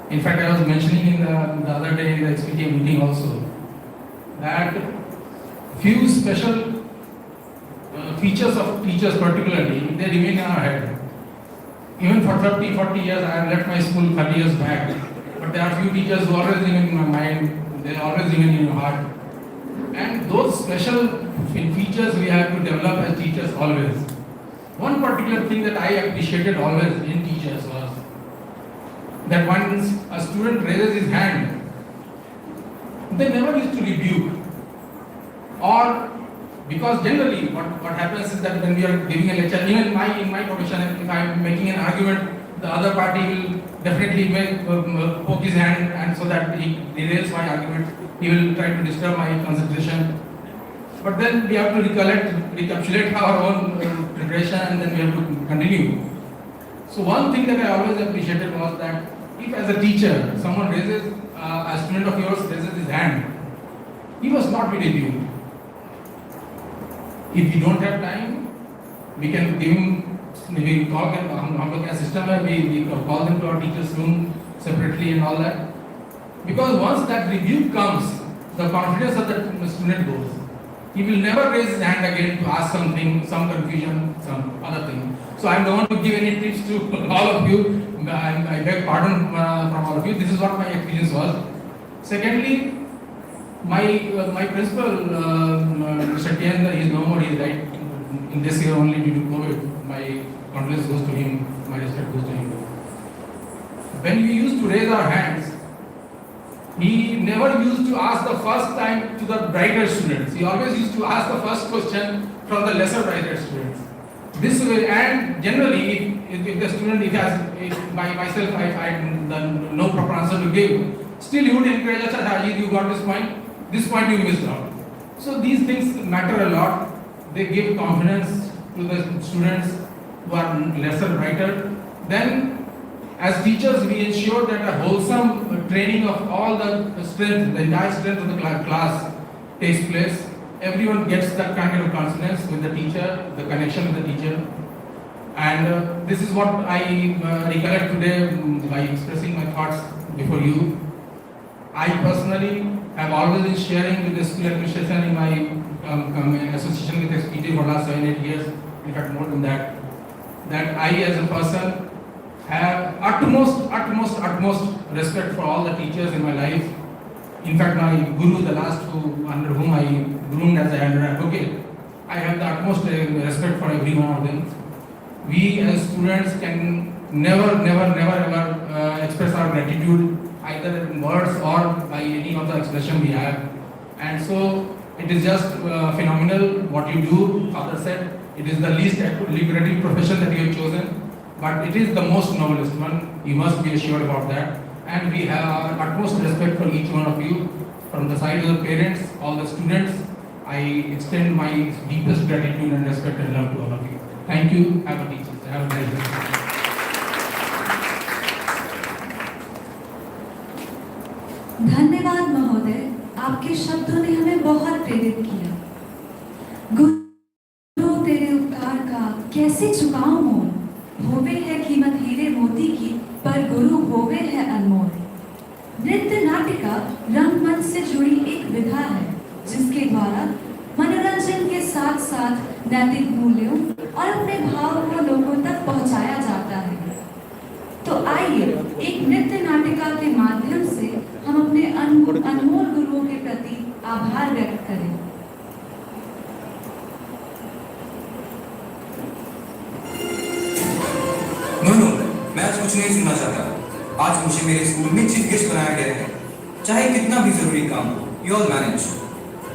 in fact I was mentioning in the other day in the XPTA meeting also, that few special features of teachers particularly, they remain in our head. Even for 30, 40 years, I have left my school 30 years back, but there are few teachers who always remain in my mind, they always remain in your heart. And those special features we have to develop as teachers always. One particular thing that I appreciated always in teachers was that once a student raises his hand, they never used to rebuke. Or because generally what happens is that when we are giving a lecture, even in my profession, if I am making an argument, the other party will definitely poke his hand and so that he derails my argument. He will try to disturb my concentration. But then we have to recapitulate our own preparation and then we have to continue. So one thing that I always appreciated was that if as a teacher, someone raises, a student of yours raises his hand, he must not be rebuked. If we don't have time, we can give him, maybe call them, हम लोग क्या system है, we call them to our teacher's room separately and all that. Because once that rebuke comes, the confidence of the student goes. He will never raise his hand again to ask something, some confusion, some other thing. So I don't want to give any tips to all of you. I beg pardon from all of you. This is what my experience was. Secondly, my principal, Mr. Tian, he is no more. He is right in this year only due to COVID. My condolence goes to him. My respect goes to him. When we used to raise our hands, he never used to ask the first time to the brighter students. He always used to ask the first question from the lesser brighter students. This way, and generally, if the student, if myself, I find no proper answer to give, still he would encourage us, Ajit, you got this point you missed out. So these things matter a lot. They give confidence to the students who are lesser brighter. Then, as teachers, we ensure that a wholesome training of all the strength, the entire strength of the class takes place. Everyone gets that kind of confidence with the teacher, the connection with the teacher. And this is what I recollect today by expressing my thoughts before you. I personally have always been sharing with the school administration in my association with XPT for the last 7-8 years, in fact more than that, that I as a person have utmost respect for all the teachers in my life. In fact, my guru, the last under whom I groomed as an advocate, I have the utmost respect for every one of them. We as students can never ever express our gratitude either in words or by any of the expression we have. And so it is just phenomenal what you do. Father said it is the least lucrative profession that you have chosen, but it is the most noblest one. You must be assured about that. And we have our utmost respect for each one of you. From the side of the parents, all the students, I extend my deepest gratitude and respect and love to all of you. Thank you. Have a teacher. Have a nice day. धन्यवाद महोदय, आपके शब्दों ने हमें बहुत प्रेरित किया। गुरु तेरे उपकार का कैसे चुकाऊं मोल, होवे है कीमत हीरे मोती की, पर गुरु होवे है अनमोल। नृत्य नाटिका रंगमंच से जुड़ी एक विधा है जिसके द्वारा मनोरंजन के साथ साथ नैतिक मूल्यों और अपने भाव को लोगों तक पहुंचाया जाता है। तो आइए एक नृत्य नाटिका के माध्यम से हम अपने अनमोल गुरुओं के प्रति आभार व्यक्त करें। नो, मैं आज कुछ नहीं सुनना चाहता। आज मुझे मेरे स्कूल में चीफ गेस्ट बनाया गया है। चाहे कितना भी जरूरी काम हो, you all manage.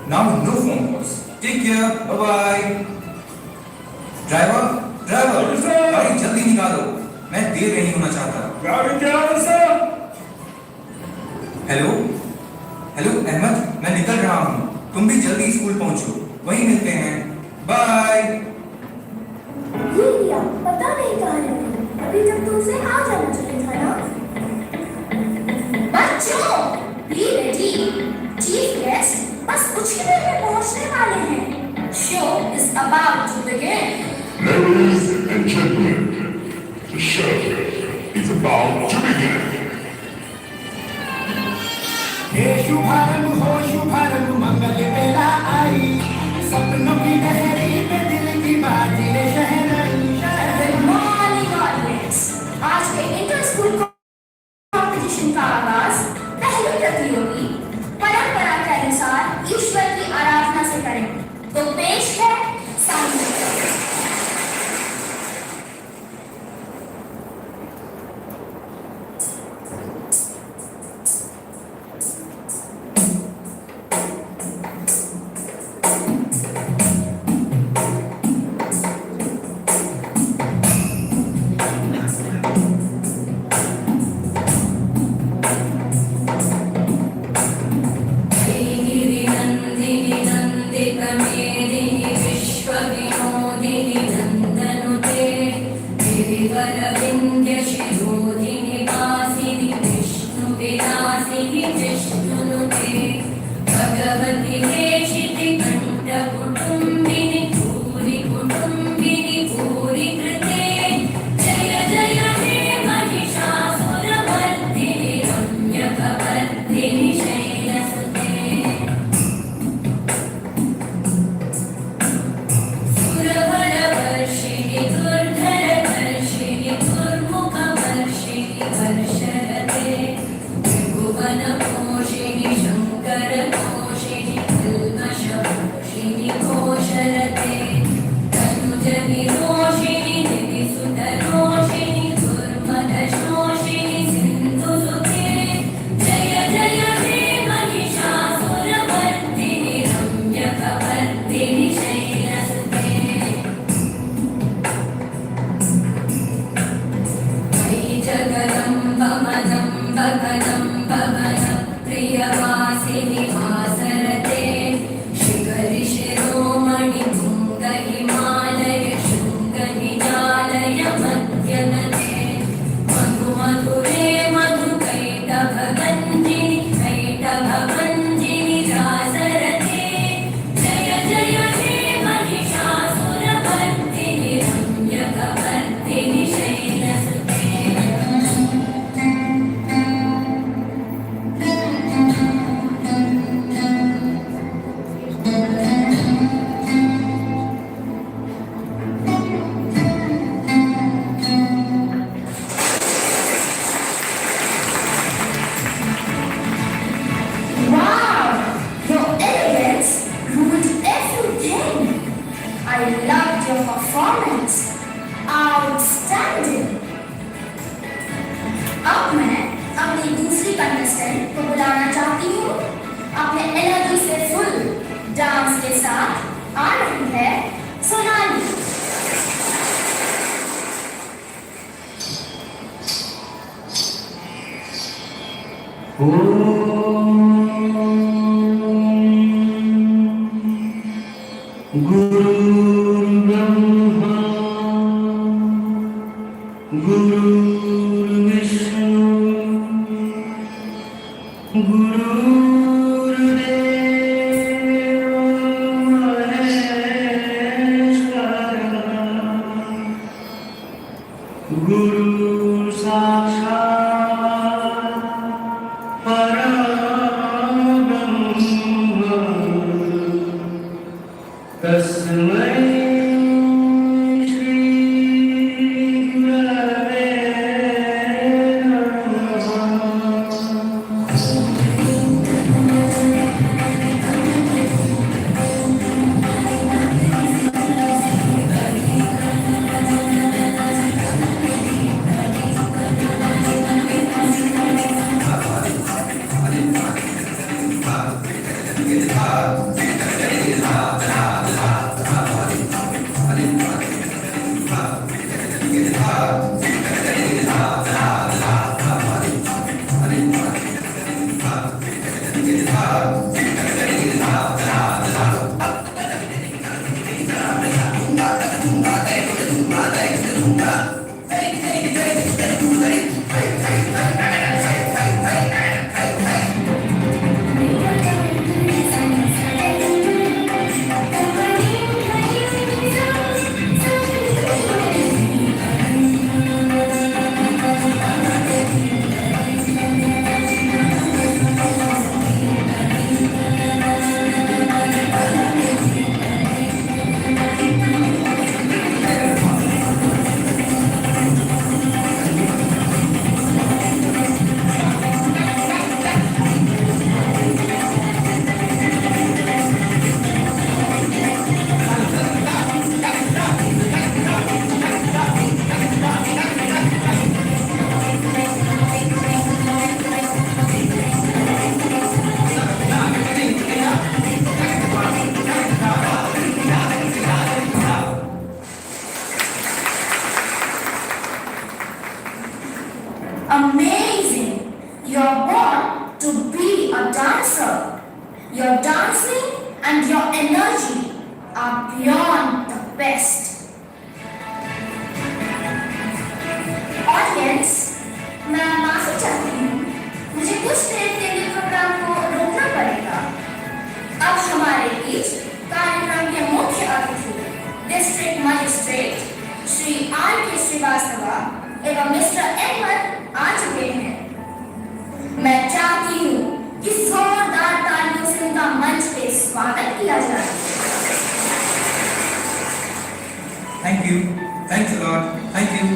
Now no phone calls. Take care. Bye bye. Driver गाड़ी जल्दी निकालो, मैं देर नहीं होना चाहता। हेलो अहमद, मैं निकल रहा हूँ, तुम भी जल्दी स्कूल पहुंचो, वहीं मिलते हैं। बाय। ये लिया, पता नहीं कहाँ रहती, अभी तक तो उसे आ जाना चाहिए था ना। बच्चों, be ready, चीफ गेस्ट बस कुछ ही देर में पहुंचने वाले हैं। Show is about to begin. Ladies and gentlemen, the show is about to begin. हे शुभारंभ हो शुभारंभ मंगल बेला आई, सपनों की लहरी पे दिल की बाजी ने शहनाई। Good morning audience, आज के इंटर स्कूल कॉम्पिटिशन का आगाज पहली प्रतियोगी परंपरा के अनुसार ईश्वर की आराधना से करें। तो पेश है सामने। Amazing! You're born to be a dancer. Your dancing and your energy are beyond the best. Audience, मैं माफी चाहती हूँ, मुझे कुछ देर के लिए प्रोग्राम को रोकना पड़ेगा। अब हमारे बीच कार्यक्रम के मुख्य अतिथि district magistrate Shri R.K. Srivastava एवं मिस्टर अहमद आ चुके हैं। मैं चाहती हूँ कि जोरदार तालियों से उनका मंच पे स्वागत किया जाए। Thank you. Thanks a lot. Thank you.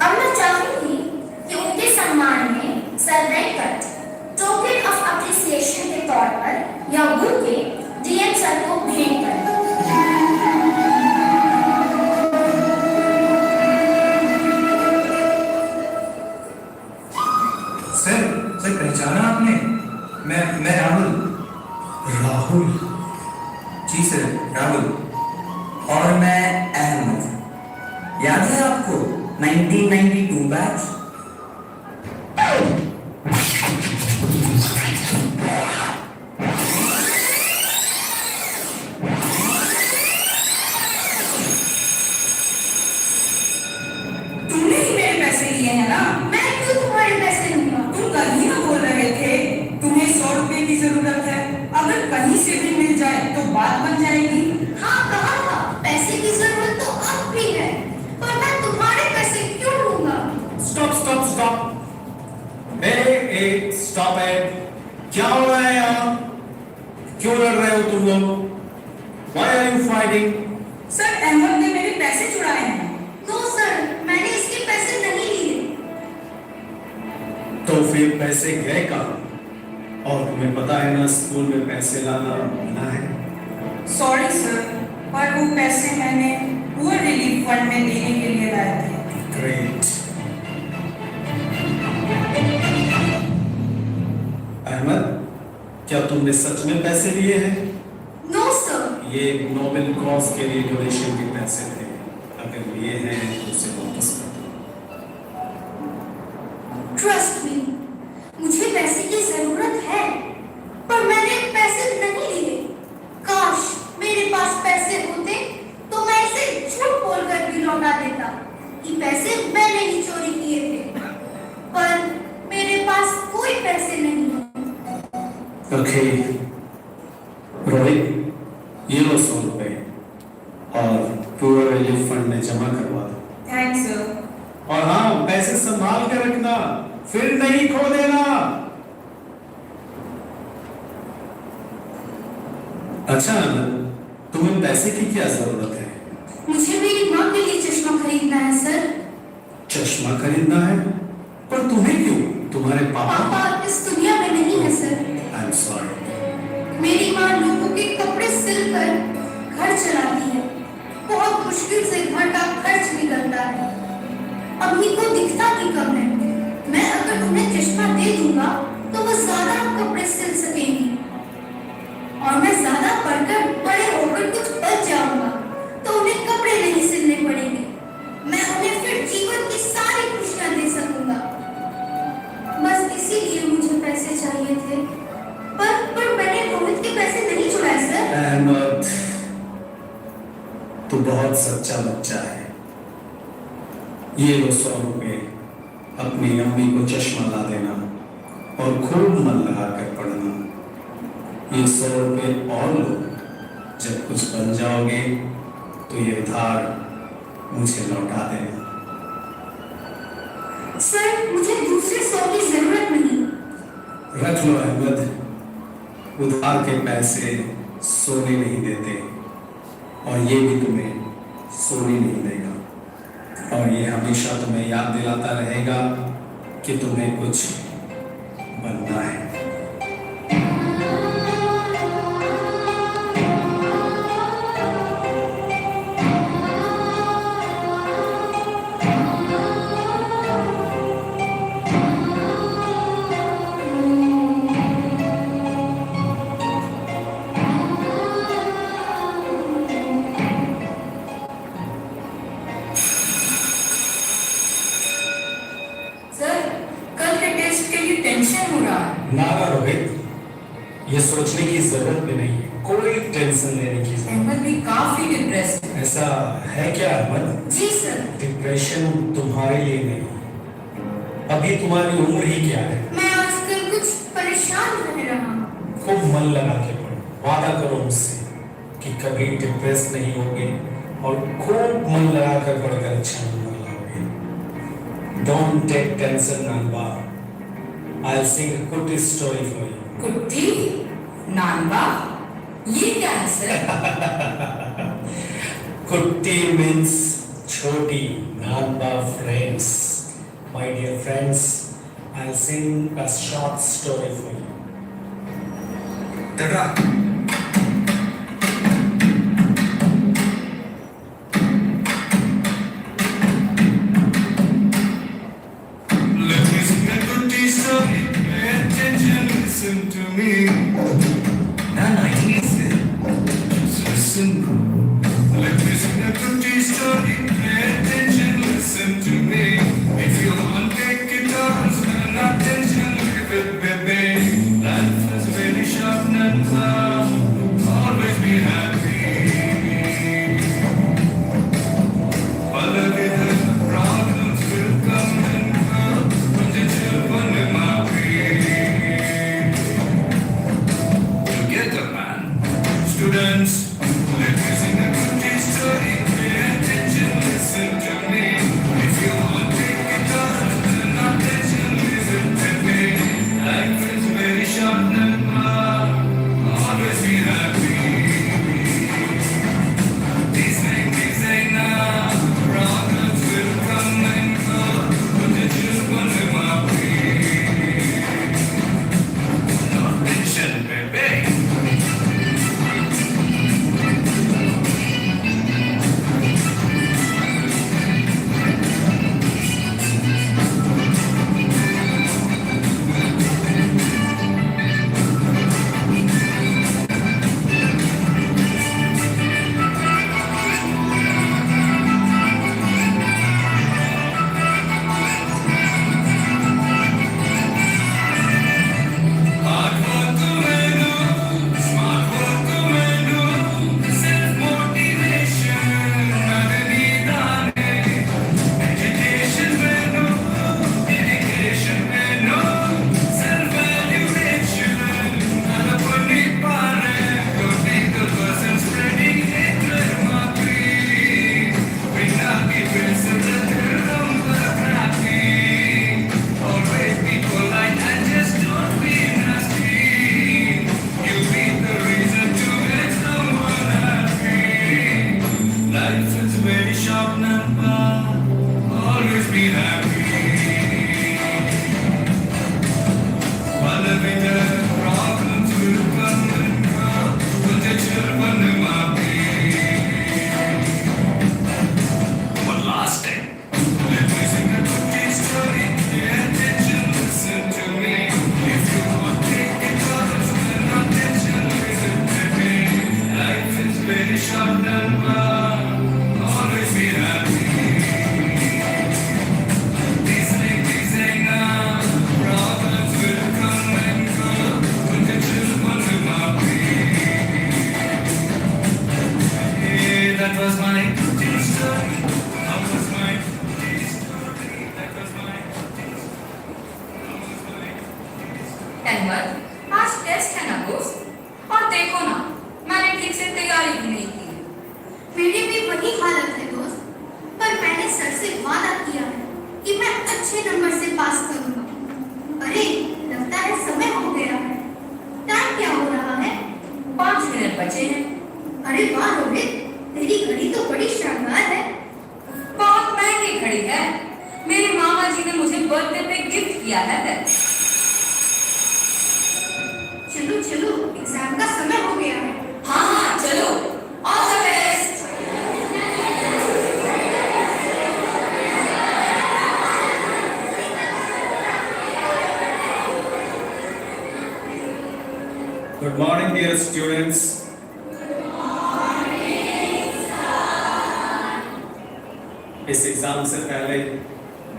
अब मैं चाहूंगी कि उनके सम्मान में sir Venkat token of appreciation के तौर पर यह बुके डीएम सर को भेंट करें। सर पहचाना आपने? मैं राहुल। राहुल? जी सर, राहुल। और मैं अहमद। याद है आपको 1992 बैच? तुमने ही मेरे पैसे लिए हैं ना? मैं क्यों तुम्हारे पैसे लूंगा? तुम कल ही ना बोल रहे थे तुम्हें 100 रुपए की जरूरत है, अगर कहीं से भी मिल जाए तो बात बन जाएगी। हाँ कहा था, पैसे की जरूरत तो अब भी है, पर मैं तुम्हारे पैसे क्यों लूंगा? स्टॉप। Stop it. क्या हो रहा है यहाँ? क्यों लड़ रहे हो तुम लोग? Why are you fighting? Sir Ahmad ने मेरे पैसे चुराए हैं। नो सर, मैंने इसके पैसे नहीं लिए। तो फिर पैसे गए कहाँ? और तुम्हें पता है ना स्कूल में पैसे लाना मना है। सॉरी सर, पर वो पैसे मैंने पुअर रिलीफ फंड में देने के लिए लाए थे। ग्रेट। अहमद, क्या तुमने सच में पैसे लिए हैं? No sir. ये एक नोबेल कॉज के लिए डोनेशन के पैसे थे। अगर लिए हैं तो उसे वापस कर दो। ट्रस्ट मी, मुझे पैसे की जरूरत है, पर मैंने पैसे नहीं लिए। काश मेरे पास पैसे होते तो मैं इसे झूठ बोलकर भी लौटा देता कि पैसे मैंने ही चोरी किए थे, पर मेरे पास कोई पैसे नहीं है। ओके रोहित, ये लो 100 रुपए और पुअर रिलीफ फंड में जमा करवा दो। Thanks sir. और हाँ, पैसे संभाल कर रखना, फिर नहीं खो देना। अच्छा आनंद, तुम्हें पैसे की क्या जरूरत है? मुझे मेरी माँ के लिए चश्मा खरीदना है सर। चश्मा खरीदना है? पर तुम्हें क्यों? तुम्हारे पापा इस दुनिया में नहीं है सर। I am sorry. मेरी माँ लोगों के कपड़े सिलकर घर चलाती है, बहुत मुश्किल से घर का खर्च निकलता है। अभी को दिखता भी कम है। मैं अगर उन्हें चश्मा दे दूंगा तो वो ज्यादा कपड़े सिल सकेंगी। और मैं ज्यादा पढ़कर बड़े होकर कुछ बच जाऊंगा तो उन्हें कपड़े नहीं सिलने पड़ेंगे। मैं उन्हें फिर जीवन की सारी खुशियां दे सकूंगा। बस इसीलिए मुझे पैसे चाहिए थे। पर मैंने रोहित के पैसे नहीं चुराए सर। अहमद, तू बहुत सच्चा बच्चा है। ये लो 100 रुपए, अपनी अम्मी को चश्मा ला देना और खूब मन लगा कर पढ़ना। ये 100 रुपए और लो, जब कुछ बन जाओगे तो ये उधार मुझे लौटा देना। सर मुझे दूसरे 100 की जरूरत नहीं। रख लो अहमद, उधार के पैसे सोने नहीं देते और ये भी तुम्हें सोने नहीं देगा। और ये हमेशा तुम्हें याद दिलाता रहेगा कि तुम्हें कुछ बनना है। ना रोहित, ये सोचने की जरूरत भी नहीं है, कोई टेंशन लेने की जरूरत। अहमद भी काफी डिप्रेस है। ऐसा है क्या अहमद? जी सर। डिप्रेशन तुम्हारे लिए नहीं, अभी तुम्हारी उम्र ही क्या है। मैं आजकल कुछ परेशान रह रहा हूँ। खूब मन लगा के पढ़ो, वादा करो मुझसे कि कभी डिप्रेस नहीं होगे और खूब मन लगा कर पढ़कर अच्छा नंबर लाओगे। डोंट टेक टेंशन नानबा, I'll sing a कुट्टी story for you. कुट्टी? नानबा? ये क्या है सर? कुट्टी means छोटी, नानबा friends. My dear friends, I'll sing a short story for you. Tada! Listen to me. Nana, listen. Just listen. Let me sing a good story. Pay attention, listen to me. If you want to take guitars, then attention, give it, baby. Life is very short and always be happy. All of the problems will come and go, but the children will not be. Students, let me sing आज test है ना दोस्त, और देखो ना मैंने ठीक से तैयारी भी नहीं की। मेरी भी वही हालत है दोस्त, पर मैंने सर से वादा किया है कि मैं अच्छे नंबर से पास करूंगा। अरे लगता है समय हो गया है। टाइम क्या हो रहा है? 5 मिनट बचे हैं। अरे वाह रोहित, तेरी घड़ी तो बड़ी शानदार है। बहुत महंगी घड़ी है, मेरे मामा जी ने मुझे बर्थडे पे गिफ्ट किया है। चलो चलो, एग्जाम का समय हो गया है। हाँ हाँ चलो, all the best. Good morning, dear students. इस एग्जाम से पहले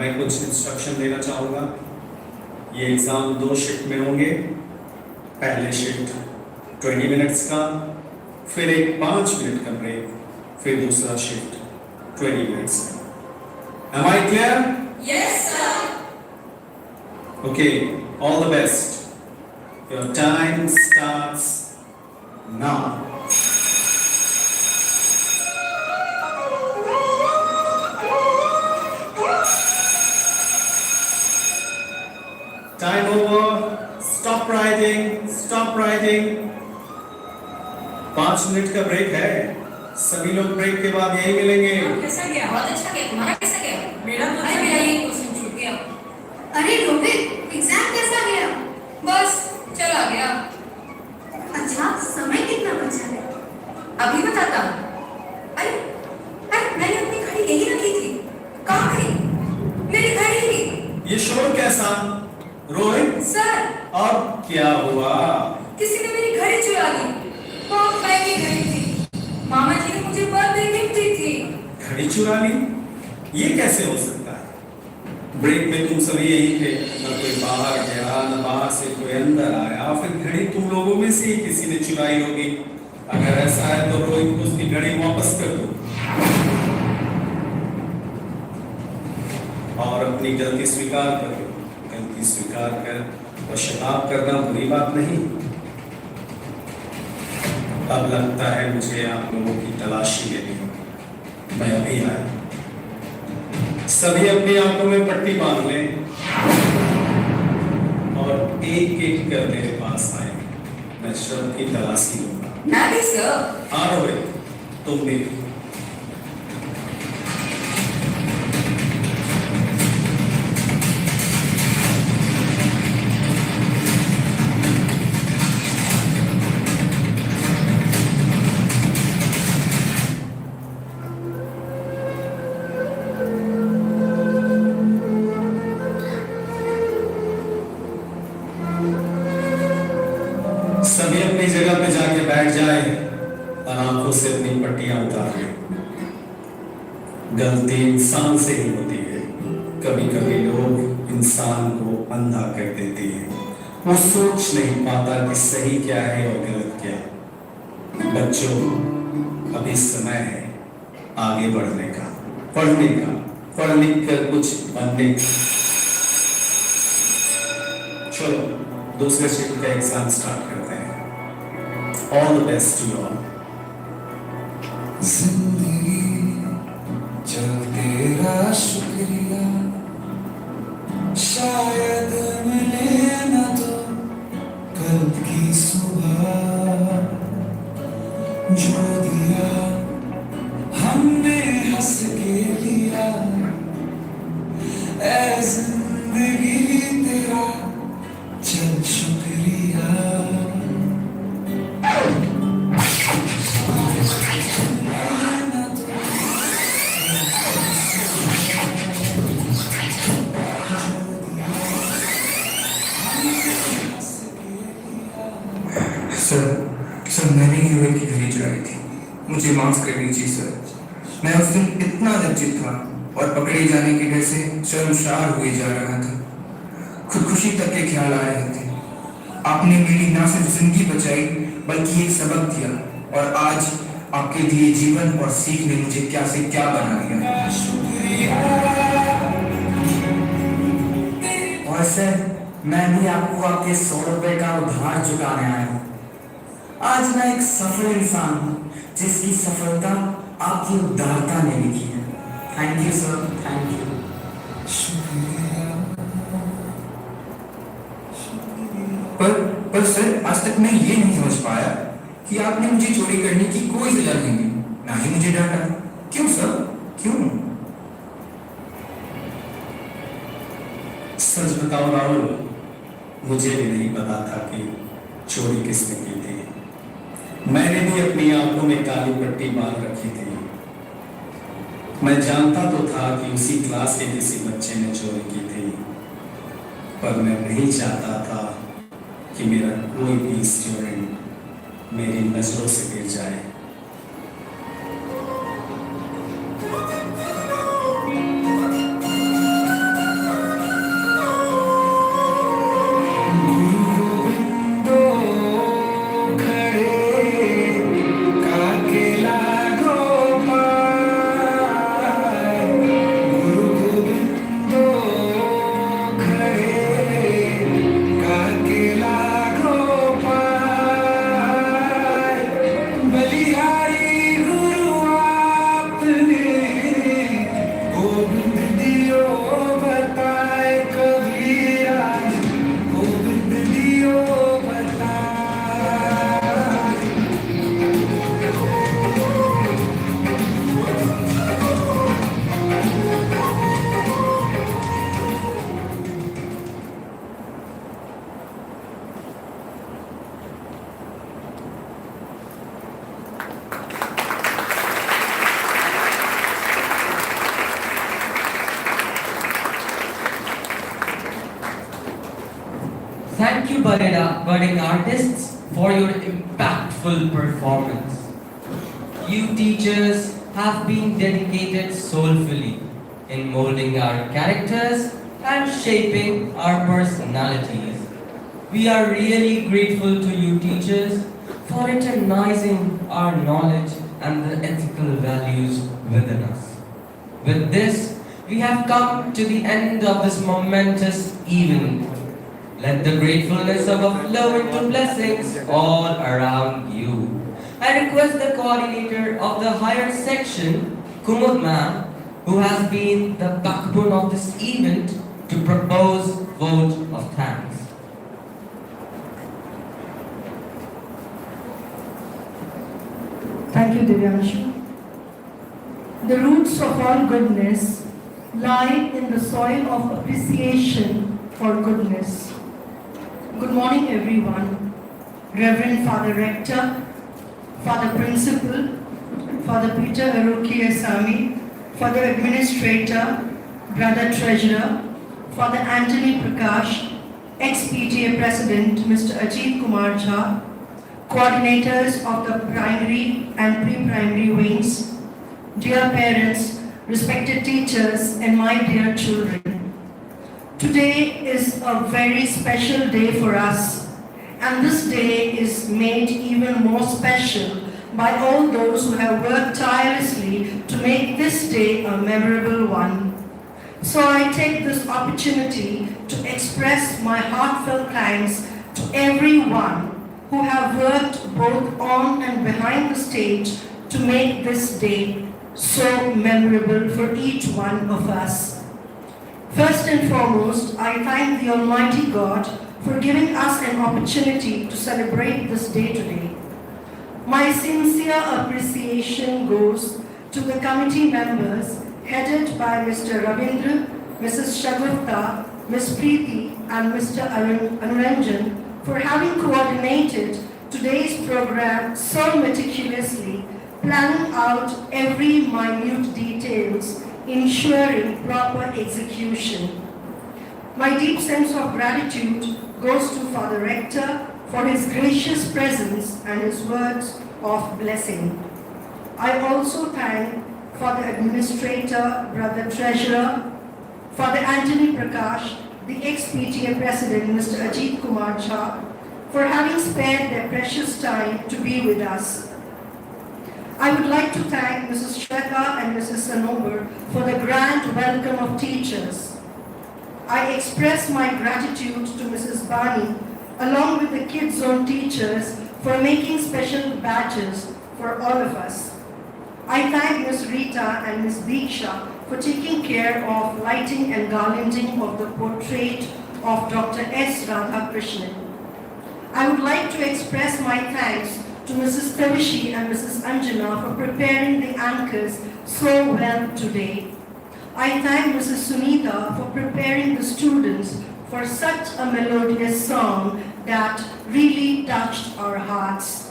मैं कुछ इंस्ट्रक्शन देना चाहूँगा। ये एग्जाम 2 शिफ्ट में होंगे। पहले शिफ्ट 20 मिनट्स का, फिर एक 5 मिनट का ब्रेक, फिर दूसरा शिफ्ट 20 मिनट्स का। Am I clear? Yes sir. Okay, all the best. Your time starts now. Time over. Stop writing. Stop writing. 5 minute का ब्रेक है। सभी लोग ब्रेक के बाद यही मिलेंगे। कैसा गया? बहुत अच्छा गया। तुम्हारा कैसा गया? मेरा तो मेरा ये क्वेश्चन छूट गया। अरे रोहित, एग्जाम कैसा गया? बस चला गया। अच्छा, समय कितना बचा है? अभी बताता हूँ। अरे अरे मैंने अपनी घड़ी यही रखी थी। कहाँ गई? मेरी घड़ी। ये शोर कैसा? रोहित सर, अब क्या हुआ? किसी ने मेरी घड़ी चुरा ली। बहुत महंगी घड़ी थी, मामा जी ने मुझे बर्थडे गिफ्ट दी थी। घड़ी चुरा ली? ये कैसे हो सकता है? ब्रेक में तुम सभी यही थे, न कोई बाहर गया, न बाहर से कोई अंदर आया, फिर घड़ी तुम लोगों में से ही किसी ने चुराई होगी। अगर ऐसा है तो रोहित को उसकी घड़ी वापस कर दो और अपनी गलती स्वीकार कर दो। गलती स्वीकार कर पश्चाताप करना बुरी बात नहीं। अब लगता है मुझे आप लोगों की तलाशी लेनी होगी। मैं अभी आया। सभी अपनी आंखों में पट्टी बांध लें और एक एक कर मेरे पास आए। मैं शब्द की तलाशी लूंगा। मैं भी सर। हाँ रोहित, तुम भी। सभी अपनी जगह पे जाके बैठ जाए और आंखों से अपनी पट्टियां उतार ले। गलती इंसान से ही होती है। कभी कभी लोग इंसान को अंधा कर देते हैं। वो सोच नहीं पाता कि सही क्या है और गलत क्या। बच्चों, अभी समय है आगे बढ़ने का, पढ़ने का, पढ़ लिख कर कुछ बनने का। चलो दूसरे शिफ्ट का एग्जाम स्टार्ट करते हैं। All the best to all. जिंदगी चल तेरा शुक्रिया, शायद मिले न तो कल की सुबह। जो दिया हमने हंस के लिया, ऐ जिंदगी तेरा चल शुक्रिया। सर मैंने ही रोहित की घड़ी चुराई थी। मुझे माफ कर दीजिए सर। मैं उस दिन इतना लज्जित था और पकड़े जाने के डर से शर्मसार हुए जा रहा था। खुदकुशी तक के ख्याल आ रहे थे। आपने मेरी ना सिर्फ जिंदगी बचाई बल्कि एक सबक दिया, और आज आपके दिए जीवन और सीख ने मुझे क्या से क्या बना दिया। और सर मैं भी आपको आपके 100 रुपए का उधार चुकाने आया हूँ। आज मैं एक सफल इंसान हूँ जिसकी सफलता आपकी उदारता ने लिखी है। Thank you sir, thank you. पर सर, आज तक मैं ये नहीं समझ पाया कि आपने मुझे चोरी करने की कोई सजा नहीं दी, ना ही मुझे डांटा। क्यों सर, क्यों? सच बताओ राहुल, मुझे भी नहीं पता था कि चोरी किसने की थी। मैंने भी अपनी आंखों में काली पट्टी बांध रखी थी। मैं जानता तो था कि उसी क्लास के किसी बच्चे ने चोरी की थी, पर मैं नहीं चाहता था कि मेरा कोई भी स्टूडेंट मेरी नजरों से गिर जाए। Thank you, budding artists, for your impactful performance. You teachers have been dedicated soulfully in molding our characters and shaping our personalities. We are really grateful to you teachers for eternizing our knowledge and the ethical values within us. With this, we have come to the end of this momentous event. Let the gratefulness overflow into blessings all around you. I request the coordinator of the higher section, Kumud ma'am, who has been the backbone of this event, to propose vote of thanks. Thank you, Divyanshu. The roots of all goodness lie in the soil of appreciation for goodness. Good morning, everyone. Reverend Father Rector, Father Principal, Father Peter Sami, Father Administrator, Brother Treasurer, Father Anthony Prakash, ex-PTA President Mr. Ajit Kumar Jha, coordinators of the primary and pre-primary wings, dear parents, respected teachers, and my dear children. Today is a very special day for us, and this day is made even more special by all those who have worked tirelessly to make this day a memorable one. So I take this opportunity to express my heartfelt thanks to everyone who have worked both on and behind the stage to make this day so memorable for each one of us. First and foremost, I thank the Almighty God for giving us an opportunity to celebrate this day today. My sincere appreciation goes to the committee members headed by Mr. Ravindra, Mrs. Shagufta, Ms. Preeti, and Mr. Anuranjan for having coordinated today's program so meticulously, planning out every minute details, ensuring proper execution. My deep sense of gratitude goes to Father Rector for his gracious presence and his words of blessing. I also thank Father Administrator, Brother Treasurer, Father Anthony Prakash, the ex-PTA President, Mr. Ajit Kumar Jha, for having spared their precious time to be with us. I would like to thank Mrs. Shweta and Mrs. Sanobar for the grand welcome of teachers. I express my gratitude to Mrs. Bani, along with the Kids Zone teachers, for making special badges for all of us. I thank Ms. Rita and Ms. Diksha for taking care of lighting and garlanding of the portrait of Dr. S. Radhakrishnan. I would like to express my thanks to Mrs. Tavishi and Mrs. Anjana for preparing the anchors so well today. I thank Mrs. Sunita for preparing the students for such a melodious song that really touched our hearts.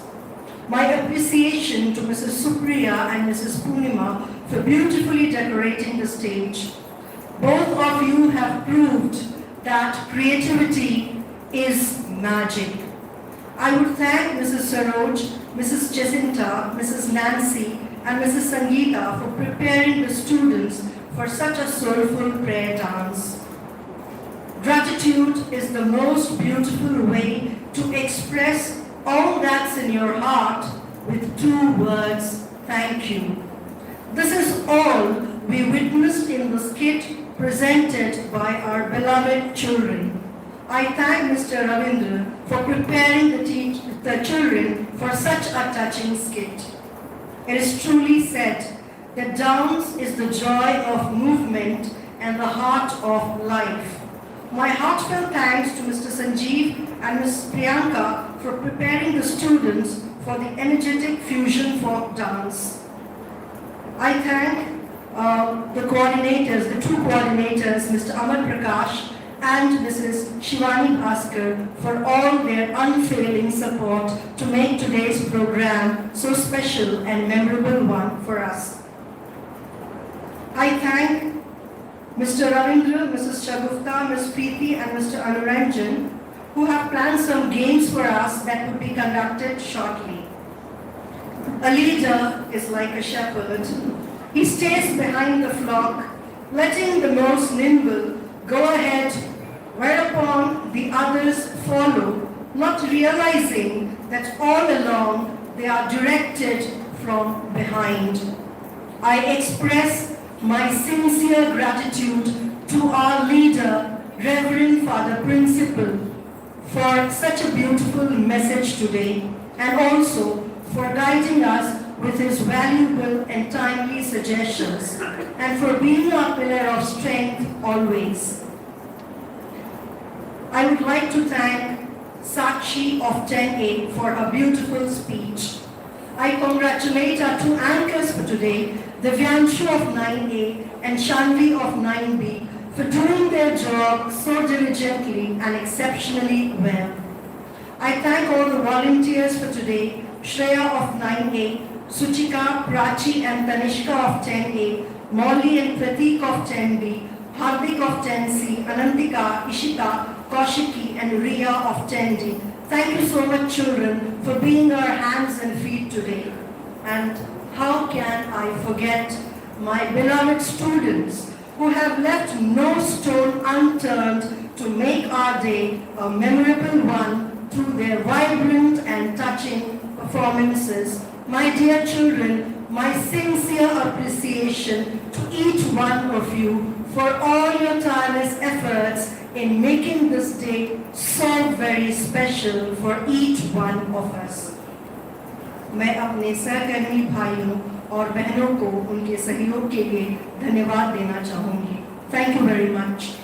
My appreciation to Mrs. Supriya and Mrs. Poonima for beautifully decorating the stage. Both of you have proved that creativity is magic. I would thank Mrs. Saroj, Mrs. Jacinta, Mrs. Nancy, and Mrs. Sangeeta for preparing the students for such a soulful prayer dance. Gratitude is the most beautiful way to express all that's in your heart with 2 words, thank you. This is all we witnessed in the skit presented by our beloved children. I thank Mr. Ravindra for preparing the children for such a touching skit. It is truly said that dance is the joy of movement and the heart of life. My heartfelt thanks to Mr. Sanjeev and Ms. Priyanka for preparing the students for the energetic fusion folk dance. I thank the coordinators, the 2 coordinators, Mr. Amar Prakash and Mrs. Shivani Bhaskar, for all their unfailing support to make today's program so special and memorable one for us. I thank Mr. Ravindra, Mrs. Shagufta, Ms. Preeti and Mr. Anuranjan, who have planned some games for us that will be conducted shortly. A leader is like a shepherd. He stays behind the flock, letting the most nimble go ahead, whereupon the others follow, not realizing that all along they are directed from behind. I express my sincere gratitude to our leader, Reverend Father Principal, for such a beautiful message today, and also for guiding us with his valuable and timely suggestions, and for being our pillar of strength always. I would like to thank Sakshi of 10A for her beautiful speech. I congratulate our 2 anchors for today, Divyanshu of 9A and Shanvi of 9B, for doing their job so diligently and exceptionally well. I thank all the volunteers for today, Shreya of 9A, Suchika, Prachi and Tanishka of 10A, Molly and Pratik of 10B, Hardik of 10C, Anantika, Ishita, Kaushiki and Riya of 10D. Thank you so much, children, for being our hands and feet today. And how can I forget my beloved students who have left no stone unturned to make our day a memorable one through their vibrant and touching performances. My dear children, my sincere appreciation to each one of you for all your tireless efforts in making this day so very special for each one of us. मैं अपने सहकर्मी भाइयों और बहनों को उनके सहयोग के लिए धन्यवाद देना चाहूँगी. Thank you very much.